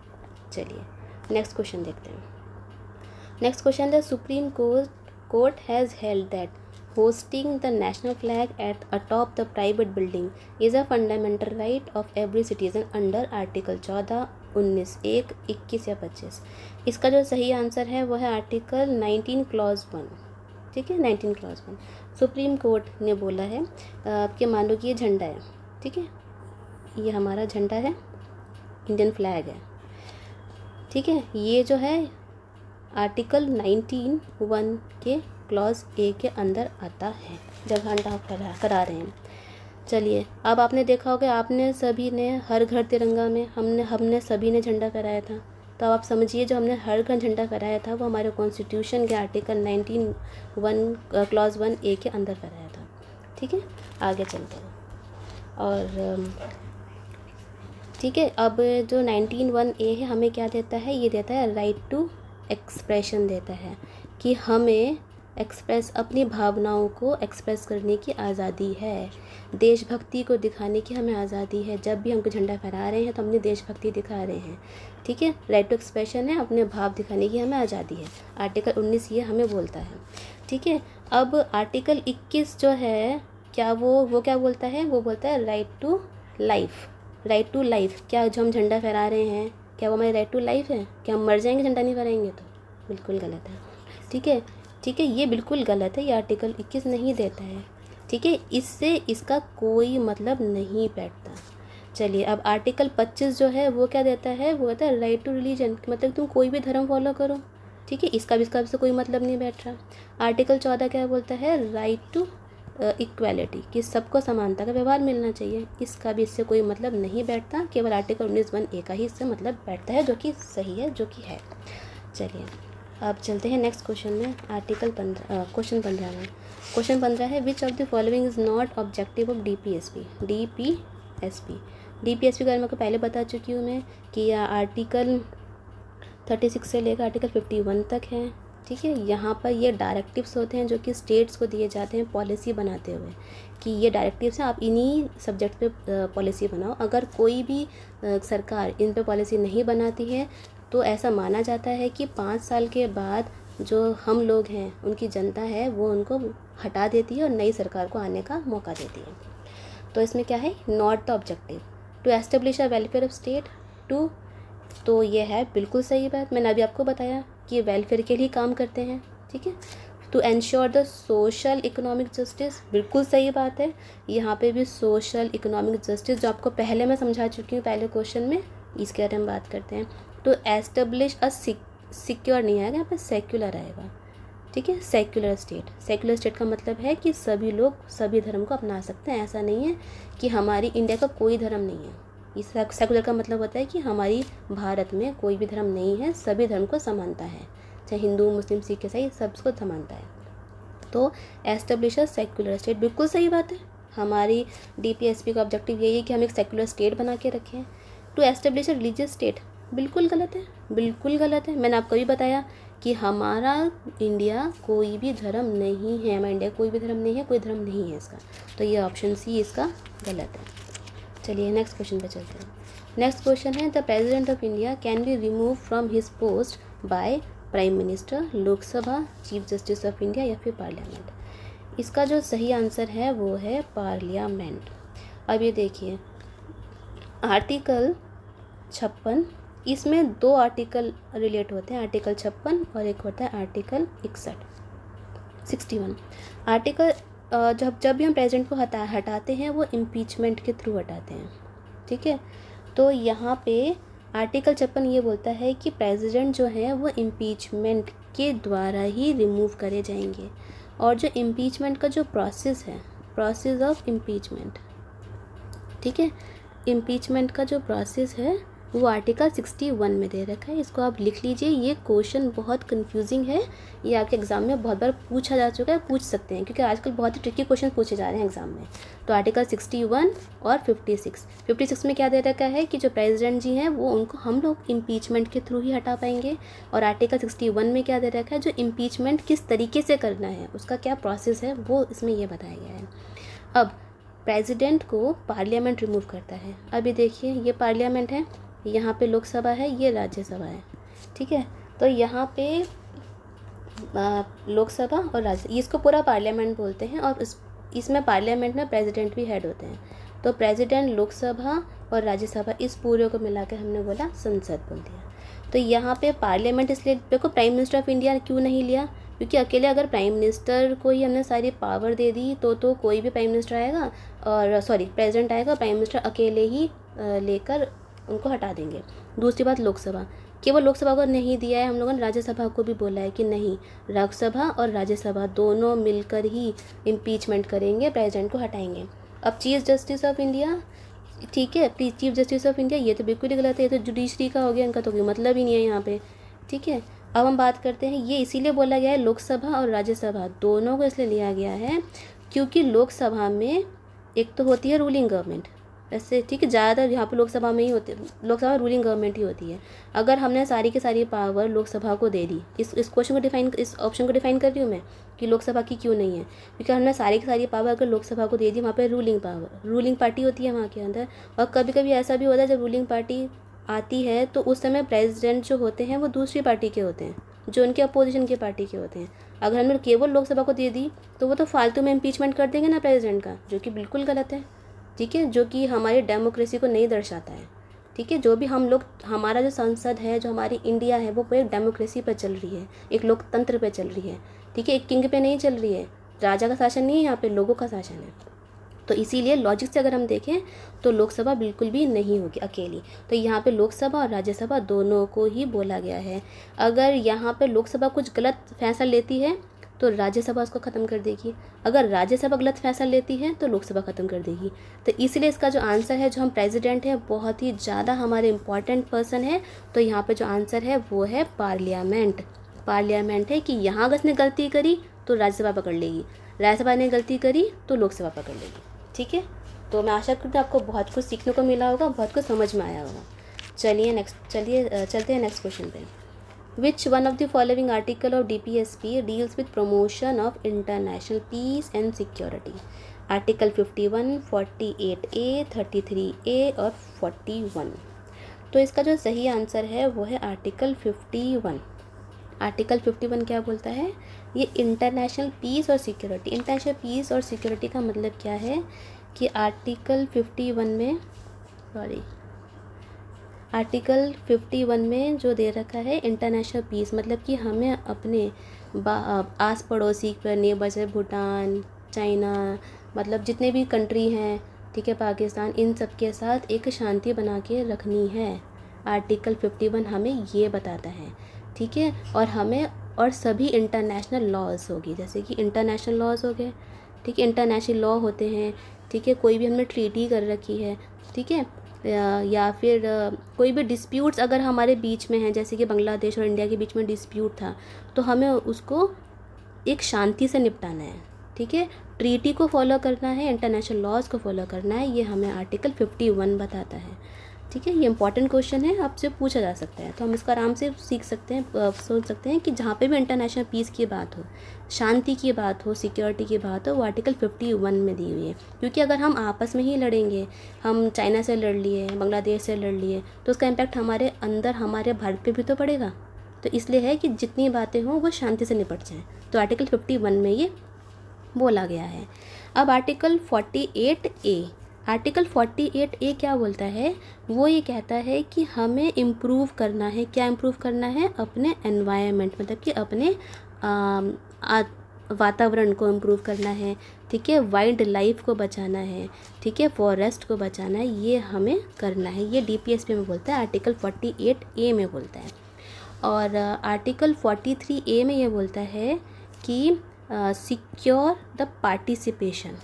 चलिए नेक्स्ट क्वेश्चन देखते हैं। Next question, the Supreme Court has held that hosting the national flag at atop the private building is a fundamental right of every citizen under article 14, 19, 1, 21 या 25। इसका जो सही आंसर है वो है आर्टिकल 19 क्लॉज 1, ठीक है, 19 क्लॉज 1। सुप्रीम कोर्ट ने बोला है कि मान लो कि ये झंडा है, ठीक है, ये हमारा झंडा है, इंडियन फ्लैग है, ठीक है, ये जो है आर्टिकल 19(1) के क्लॉज ए के अंदर आता है जब झंडा करा रहे हैं। चलिए, अब आपने देखा होगा, आपने सभी ने हर घर तिरंगा में हमने सभी ने झंडा फहराया था। तो अब आप समझिए, जो हमने हर घर झंडा फहराया था वो हमारे कॉन्स्टिट्यूशन के आर्टिकल 19(1) क्लॉज 1A के अंदर फहराया था। ठीक है, आगे चलते हैं। और ठीक है, अब जो 19(1A है हमें क्या देता है, ये देता है राइट टू एक्सप्रेशन देता है, कि हमें अपनी भावनाओं को एक्सप्रेस करने की आज़ादी है, देशभक्ति को दिखाने की हमें आज़ादी है। जब भी हम झंडा फहरा रहे हैं तो हमने देशभक्ति दिखा रहे हैं। ठीक है, राइट टू एक्सप्रेशन है, अपने भाव दिखाने की हमें आज़ादी है। आर्टिकल 19 ये हमें बोलता है। ठीक है, अब आर्टिकल 21 जो है, क्या वो क्या बोलता है, वो बोलता है right to life. Right to life, क्या जो हम झंडा फहरा रहे हैं, क्या वो हमारी राइट टू लाइफ है? क्या हम मर जाएंगे झंडा नहीं फहराएंगे तो? बिल्कुल गलत है। ठीक है, ठीक है, ये बिल्कुल गलत है, ये आर्टिकल 21 नहीं देता है। ठीक है, इससे इसका कोई मतलब नहीं बैठता। चलिए, अब आर्टिकल 25 जो है वो क्या देता है, वो कहता है राइट टू रिलीजन, मतलब तुम कोई भी धर्म फॉलो करो। ठीक है, इसका से कोई मतलब नहीं बैठ रहा। आर्टिकल 14 क्या बोलता है, राइट टू इक्वालिटी, कि सबको समानता का व्यवहार मिलना चाहिए। इसका भी इससे कोई मतलब नहीं बैठता, केवल आर्टिकल 19(1A का ही इससे मतलब बैठता है, जो कि सही है, जो कि है। चलिए, अब चलते हैं नेक्स्ट क्वेश्चन में। आर्टिकल 15 क्वेश्चन 15 में। क्वेश्चन 15 है, which of the following is not objective of DPSP। DPSP के बारे में आपको पहले बता चुकी हूँ मैं, कि यह आर्टिकल 36 से लेकर आर्टिकल 51 तक है। ठीक है, यहाँ पर ये डायरेक्टिव्स होते हैं जो कि स्टेट्स को दिए जाते हैं पॉलिसी बनाते हुए, कि ये डायरेक्टिव्स हैं, आप इन्हीं सब्जेक्ट पे पॉलिसी बनाओ। अगर कोई भी सरकार इन पे पॉलिसी नहीं बनाती है तो ऐसा माना जाता है कि 5 साल के बाद जो हम लोग हैं, उनकी जनता है, वो उनको हटा देती है और नई सरकार को आने का मौका देती है। तो इसमें क्या है, not the objective to establish a welfare of state to, तो ये है बिल्कुल सही बात। मैंने अभी आपको बताया कि वेलफेयर के लिए काम करते हैं। ठीक है, to ensure the social economic justice, बिल्कुल सही बात है। यहाँ पे भी सोशल इकोनॉमिक जस्टिस, जो आपको पहले मैं समझा चुकी हूँ पहले क्वेश्चन में, इसके बारे में बात करते हैं। टू एस्टेब्लिश अ सिक्योर नहीं आएगा, यहाँ पे सेक्युलर आएगा। ठीक है, सेक्युलर स्टेट का मतलब है कि सभी लोग सभी धर्म को अपना सकते हैं। ऐसा नहीं है कि हमारी इंडिया का कोई धर्म नहीं है। इस सेक्युलर का मतलब होता है कि हमारी भारत में कोई भी धर्म नहीं है, सभी धर्म को समानता है, चाहे हिंदू, मुस्लिम, सिख, ईसाई, सबको समानता है। तो एस्टेब्लिश अ सेक्युलर स्टेट, बिल्कुल सही बात है। हमारी DPSP का ऑब्जेक्टिव यही है कि हम एक सेक्युलर स्टेट बना के रखें। To establish a religious state, बिल्कुल गलत है, बिल्कुल गलत है। मैंने आपको भी बताया कि हमारा इंडिया कोई भी धर्म नहीं है, हमारा इंडिया कोई भी धर्म नहीं है, कोई धर्म नहीं है इसका। तो ये ऑप्शन सी इसका गलत है। चलिए नेक्स्ट क्वेश्चन पे चलते हैं। नेक्स्ट क्वेश्चन है, the president of India can be remove from his post by prime minister, Lok Sabha, chief justice of India या फिर पार्लियामेंट। इसका जो सही आंसर है वो है पार्लियामेंट। अब ये देखिए, आर्टिकल 56, इसमें 2 आर्टिकल रिलेट होते हैं, आर्टिकल 56 और एक होता है आर्टिकल 61। आर्टिकल जब भी हम प्रेसिडेंट को हटाते हैं वो इम्पीचमेंट के थ्रू हटाते हैं। ठीक है, तो यहाँ पे आर्टिकल 56 ये बोलता है कि प्रेसिडेंट जो है वो इम्पीचमेंट के द्वारा ही रिमूव करे जाएंगे। और जो इम्पीचमेंट का जो प्रोसेस है, प्रोसेस ऑफ इम्पीचमेंट, ठीक है, इम्पीचमेंट का जो प्रोसेस है वो आर्टिकल 61 में दे रखा है। इसको आप लिख लीजिए, ये क्वेश्चन बहुत कंफ्यूजिंग है, ये आपके एग्ज़ाम में बहुत बार पूछा जा चुका है, पूछ सकते हैं, क्योंकि आजकल बहुत ही ट्रिकी क्वेश्चन पूछे जा रहे हैं एग्ज़ाम में। तो आर्टिकल 61 और 56 में क्या दे रखा है कि जो प्रेसिडेंट जी हैं वो उनको हम लोग इम्पीचमेंट के थ्रू ही हटा पाएंगे। और आर्टिकल 61 में क्या दे रखा है, जो इम्पीचमेंट किस तरीके से करना है, उसका क्या प्रोसेस है, वो इसमें ये बताया गया है। अब प्रेसिडेंट को पार्लियामेंट रिमूव करता है। अभी देखिए, ये पार्लियामेंट है, यहाँ पे लोकसभा है, ये राज्यसभा है। ठीक है, तो यहाँ पे लोकसभा और राज्य, इसको पूरा पार्लियामेंट बोलते हैं। और इसमें पार्लियामेंट में प्रेसिडेंट भी हेड होते हैं। तो प्रेसिडेंट, लोकसभा और राज्यसभा, इस पूरे को मिलाकर हमने बोला संसद बोल दिया। तो यहाँ पे पार्लियामेंट इसलिए, देखो प्राइम मिनिस्टर ऑफ इंडिया क्यों नहीं लिया, क्योंकि अकेले अगर प्राइम मिनिस्टर को ही हमने सारी पावर दे दी तो कोई भी प्राइम मिनिस्टर आएगा, और प्रेसिडेंट आएगा, प्राइम मिनिस्टर अकेले ही लेकर उनको हटा देंगे। दूसरी बात, लोकसभा, केवल लोकसभा को नहीं दिया है, हम लोगों ने राज्यसभा को भी बोला है कि नहीं, लोकसभा और राज्यसभा दोनों मिलकर ही इम्पीचमेंट करेंगे, प्रेसिडेंट को हटाएंगे। अब चीफ जस्टिस ऑफ इंडिया, ठीक है, चीफ जस्टिस ऑफ इंडिया, ये तो बिल्कुल ही गलत है, ये तो जुडिशरी का हो गया, इनका तो कोई मतलब ही नहीं है यहाँ पे। ठीक है, अब हम बात करते हैं, ये इसीलिए बोला गया है लोकसभा और राज्यसभा दोनों को इसलिए लिया गया है क्योंकि लोकसभा में एक तो होती है रूलिंग गवर्नमेंट, वैसे ठीक है, ज़्यादातर यहाँ पे लोकसभा में ही होती है, लोकसभा में रूलिंग गवर्नमेंट ही होती है। अगर हमने सारी की सारी पावर लोकसभा को दे दी, इस क्वेश्चन को डिफाइन, इस ऑप्शन को डिफाइन कर रही हूँ मैं कि लोकसभा की क्यों नहीं है, क्योंकि हमने सारी की सारी पावर अगर लोकसभा को दे दी, वहाँ पे रूलिंग पावर, रूलिंग पार्टी होती है वहाँ के अंदर। और कभी कभी ऐसा भी होता है जब रूलिंग पार्टी आती है तो उस समय प्रेसिडेंट जो होते हैं वो दूसरी पार्टी के होते हैं, जो उनके अपोजिशन की पार्टी के होते हैं। अगर हमने केवल लोकसभा को दे दी तो वो तो फालतू में इम्पीचमेंट कर देंगे ना प्रेसिडेंट का, जो कि बिल्कुल गलत है। ठीक है, जो कि हमारी डेमोक्रेसी को नहीं दर्शाता है। ठीक है, जो भी हम लोग, हमारा जो संसद है, जो हमारी इंडिया है, वो एक डेमोक्रेसी पर चल रही है, एक लोकतंत्र पे चल रही है। ठीक है, एक किंग पे नहीं चल रही है, राजा का शासन नहीं है, यहाँ पे लोगों का शासन है। तो इसीलिए लॉजिक से अगर हम देखें तो लोकसभा बिल्कुल भी नहीं होगी अकेली, तो यहाँ पे लोकसभा और राज्यसभा दोनों को ही बोला गया है। अगर यहाँ पे लोकसभा कुछ गलत फैसला लेती है तो राज्यसभा उसको ख़त्म कर देगी, अगर राज्यसभा गलत फैसला लेती है तो लोकसभा ख़त्म कर देगी। तो इसलिए इसका जो आंसर है, जो हम प्रेसिडेंट है, बहुत ही ज़्यादा हमारे इम्पॉर्टेंट पर्सन है। तो यहाँ पे जो आंसर है वो है पार्लियामेंट। पार्लियामेंट है कि यहाँ अगर इसने गलती करी तो राज्यसभा पकड़ लेगी, राज्यसभा ने गलती करी तो लोकसभा पकड़ लेगी। ठीक है, तो मैं आशा करती हूँ आपको बहुत कुछ सीखने को मिला होगा, बहुत कुछ समझ में आया होगा। चलते हैं नेक्स्ट क्वेश्चन पे। Which one of the following article of DPSP deals with promotion of international peace and security? Article 51, 48A, 33A और 41। तो इसका जो सही आंसर है वो है आर्टिकल 51। आर्टिकल 51 क्या बोलता है? ये इंटरनेशनल पीस और सिक्योरिटी, इंटरनेशनल पीस और सिक्योरिटी का मतलब क्या है कि आर्टिकल 51 में, आर्टिकल 51 में जो दे रखा है इंटरनेशनल पीस, मतलब कि हमें अपने आस पड़ोसी पर, नेबर्स है, भूटान, चाइना, मतलब जितने भी कंट्री हैं, ठीक है, पाकिस्तान, इन सब के साथ एक शांति बना के रखनी है। आर्टिकल 51 हमें ये बताता है। ठीक है, और हमें, और सभी इंटरनेशनल लॉज होगी, जैसे कि इंटरनेशनल लॉज हो गए, ठीक है, इंटरनेशनल लॉ होते हैं। ठीक है, कोई भी हमने ट्रीटी कर रखी है, ठीक है, या फिर कोई भी डिस्प्यूट्स अगर हमारे बीच में है, जैसे कि बांग्लादेश और इंडिया के बीच में डिस्प्यूट था, तो हमें उसको एक शांति से निपटाना है। ठीक है, ट्रीटी को फॉलो करना है, इंटरनेशनल लॉज को फॉलो करना है, ये हमें आर्टिकल 51 बताता है। ठीक है, ये इंपॉर्टेंट क्वेश्चन है, आपसे पूछा जा सकता है, तो हम इसको आराम से सीख सकते हैं, सोच सकते हैं कि जहाँ पे भी इंटरनेशनल पीस की बात हो, शांति की बात हो, सिक्योरिटी की बात हो, वो आर्टिकल 51 में दी हुई है। क्योंकि अगर हम आपस में ही लड़ेंगे, हम चाइना से लड़ लिए, बांग्लादेश से लड़ लिए, तो उसका इम्पैक्ट हमारे अंदर, हमारे भारत पे भी तो पड़ेगा। तो इसलिए है कि जितनी बातें हों वो शांति से निपट जाएँ। तो आर्टिकल 51 में ये बोला गया है। अब आर्टिकल 48A, आर्टिकल 48A क्या बोलता है? वो ये कहता है कि हमें इम्प्रूव करना है, क्या इम्प्रूव करना है? अपने एनवायरनमेंट, मतलब कि अपने वातावरण को इम्प्रूव करना है। ठीक है, वाइल्ड लाइफ को बचाना है, ठीक है, फॉरेस्ट को बचाना है, ये हमें करना है। ये DPSP में बोलता है, आर्टिकल 48A में बोलता है। और आर्टिकल 43A में ये बोलता है कि सिक्योर द पार्टिसिपेशन,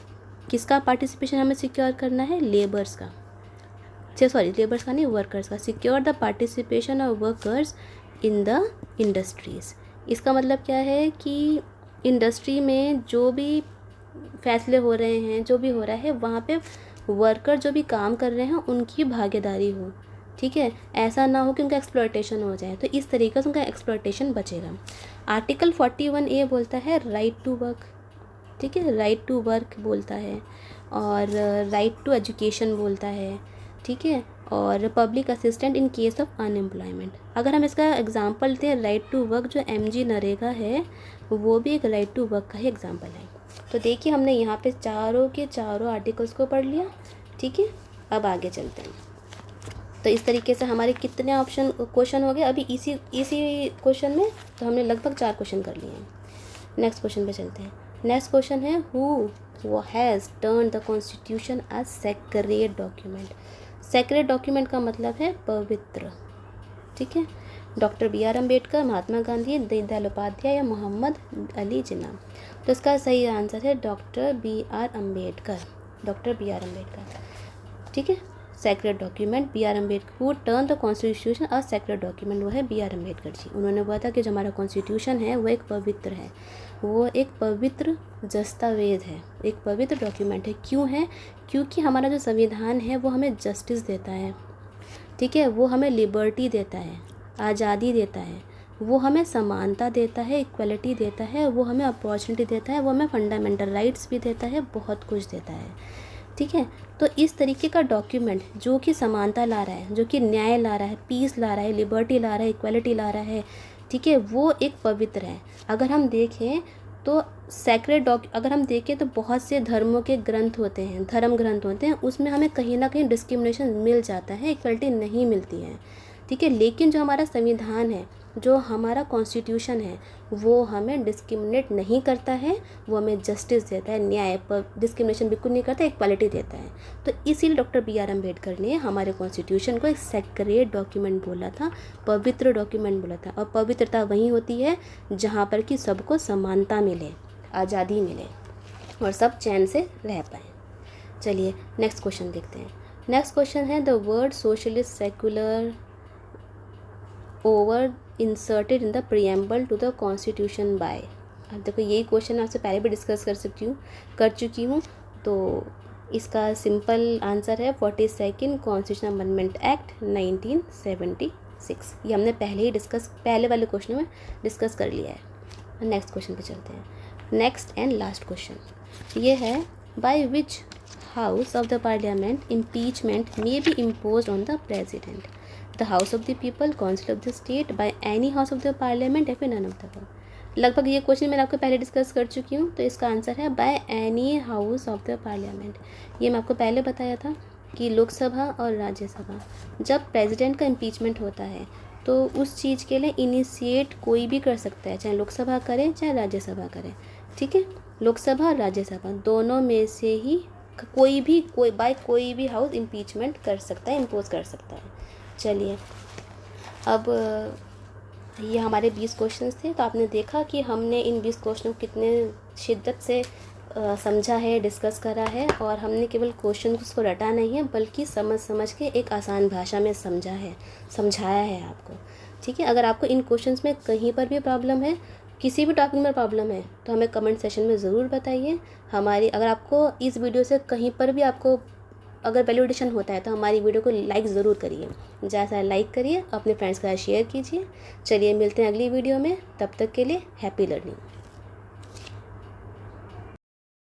किसका पार्टिसिपेशन हमें सिक्योर करना है? लेबर्स का, लेबर्स का नहीं, वर्कर्स का। Secure the participation of workers in the industries. इसका मतलब क्या है कि इंडस्ट्री में जो भी फैसले हो रहे हैं, जो भी हो रहा है, वहाँ पे वर्कर जो भी काम कर रहे हैं उनकी भागीदारी हो। ठीक है, ऐसा ना हो कि उनका एक्सप्लॉयटेशन हो जाए, तो इस तरीके से उनका एक्सप्लॉयटेशन बचेगा। आर्टिकल 41A बोलता है राइट टू वर्क। ठीक है, राइट टू वर्क बोलता है, और राइट टू एजुकेशन बोलता है। ठीक है, और public assistant in case of unemployment. अगर हम इसका एग्जांपल दें, राइट टू वर्क जो MG नरेगा है, वो भी एक राइट टू वर्क का ही एग्जांपल है। तो देखिए, हमने यहाँ पे चारों के चारों आर्टिकल्स को पढ़ लिया। ठीक है, अब आगे चलते हैं। तो इस तरीके से हमारे कितने ऑप्शन क्वेश्चन हो गए अभी इसी क्वेश्चन में? तो हमने लगभग 4 क्वेश्चन कर लिए हैं। नेक्स्ट क्वेश्चन पे चलते हैं। नेक्स्ट क्वेश्चन है, who has turn the constitution as secret document. Secret document का मतलब है पवित्र। ठीक है, doctor B R Ambedkar, Mahatma Gandhi, Deendayal Upadhyay या मोहम्मद अली जिन्ना। तो इसका सही आंसर है doctor B R Ambedkar, doctor B R Ambedkar. ठीक है, sacred document B R Ambedkar, who turn the constitution a sacred document, वो है बी आर अम्बेडकर जी। उन्होंने बोला था कि जो हमारा कॉन्स्टिट्यूशन है वो एक पवित्र है, वो एक पवित्र दस्तावेज है, एक पवित्र डॉक्यूमेंट है। क्यों है? क्योंकि हमारा जो संविधान है वो हमें जस्टिस देता है, ठीक है, वो हमें लिबर्टी देता है, आज़ादी देता है, वो हमें समानता देता है, इक्वलिटी देता है, वो हमें अपॉर्चुनिटी देता है, वो हमें फंडामेंटल राइट्स भी देता है, बहुत कुछ देता है। ठीक है, तो इस तरीके का डॉक्यूमेंट जो कि समानता ला रहा है, जो कि न्याय ला रहा है, पीस ला रहा है, लिबर्टी ला रहा है, इक्वलिटी ला रहा है, ठीक है, वो एक पवित्र है। अगर हम देखें तो अगर हम देखें तो बहुत से धर्मों के ग्रंथ होते हैं, धर्म ग्रंथ होते हैं, उसमें हमें कहीं ना कहीं डिस्क्रिमिनेशन मिल जाता है, इक्वलिटी नहीं मिलती है। ठीक है, लेकिन जो हमारा संविधान है, जो हमारा कॉन्स्टिट्यूशन है, वो हमें डिस्क्रिमिनेट नहीं करता है, वो हमें जस्टिस देता है, न्याय पर डिस्क्रिमिनेशन बिल्कुल नहीं करता, इक्वालिटी देता है। तो इसीलिए डॉक्टर बी आर अम्बेडकर ने हमारे कॉन्स्टिट्यूशन को एक सेक्रेड डॉक्यूमेंट बोला था, पवित्र डॉक्यूमेंट बोला था। और पवित्रता वहीं होती है जहाँ पर कि सबको समानता मिले, आज़ादी मिले और सब चैन से रह पाएँ। चलिए नेक्स्ट क्वेश्चन देखते हैं। नेक्स्ट क्वेश्चन है the word socialist secular over inserted in the preamble to the constitution by. अब देखो यही क्वेश्चन आपसे पहले भी डिस्कस कर चुकी हूँ। तो इसका सिंपल आंसर है 42nd कॉन्स्टिट्यूशन अमेंडमेंट एक्ट 1976। ये हमने पहले वाले क्वेश्चन में डिस्कस कर लिया है। नेक्स्ट क्वेश्चन पे चलते हैं। नेक्स्ट एंड लास्ट क्वेश्चन ये है, by which house of the parliament impeachment may be imposed on the president, the house of the people, council of the state, by any house of the parliament या फिर नन ऑफ द अबव। लगभग ये क्वेश्चन मैंने आपको पहले डिस्कस कर चुकी हूँ। तो इसका आंसर है by any house of the parliament. ये मैं आपको पहले बताया था कि लोकसभा और राज्यसभा, जब प्रेसिडेंट का इम्पीचमेंट होता है तो उस चीज़ के लिए इनिशिएट कोई भी कर सकता है, चाहे लोकसभा करे चाहे राज्यसभा करे। ठीक है, लोकसभा और राज्यसभा दोनों में से ही कोई भी हाउस इम्पीचमेंट कर सकता है, इम्पोज कर सकता है। चलिए, अब ये हमारे 20 क्वेश्चंस थे। तो आपने देखा कि हमने इन 20 क्वेश्चन को कितने शिद्दत से समझा है, डिस्कस करा है, और हमने केवल क्वेश्चन को रटा नहीं है बल्कि समझ के एक आसान भाषा में समझाया है आपको। ठीक है, अगर आपको इन क्वेश्चंस में कहीं पर भी प्रॉब्लम है, किसी भी टॉपिक में प्रॉब्लम है, तो हमें कमेंट सेशन में ज़रूर बताइए। अगर आपको इस वीडियो से कहीं पर भी आपको अगर वैल्यू एडिशन होता है तो हमारी वीडियो को लाइक ज़रूर करिए, ज़्यादा लाइक करिए, अपने फ्रेंड्स के साथ शेयर कीजिए। चलिए मिलते हैं अगली वीडियो में, तब तक के लिए हैप्पी लर्निंग।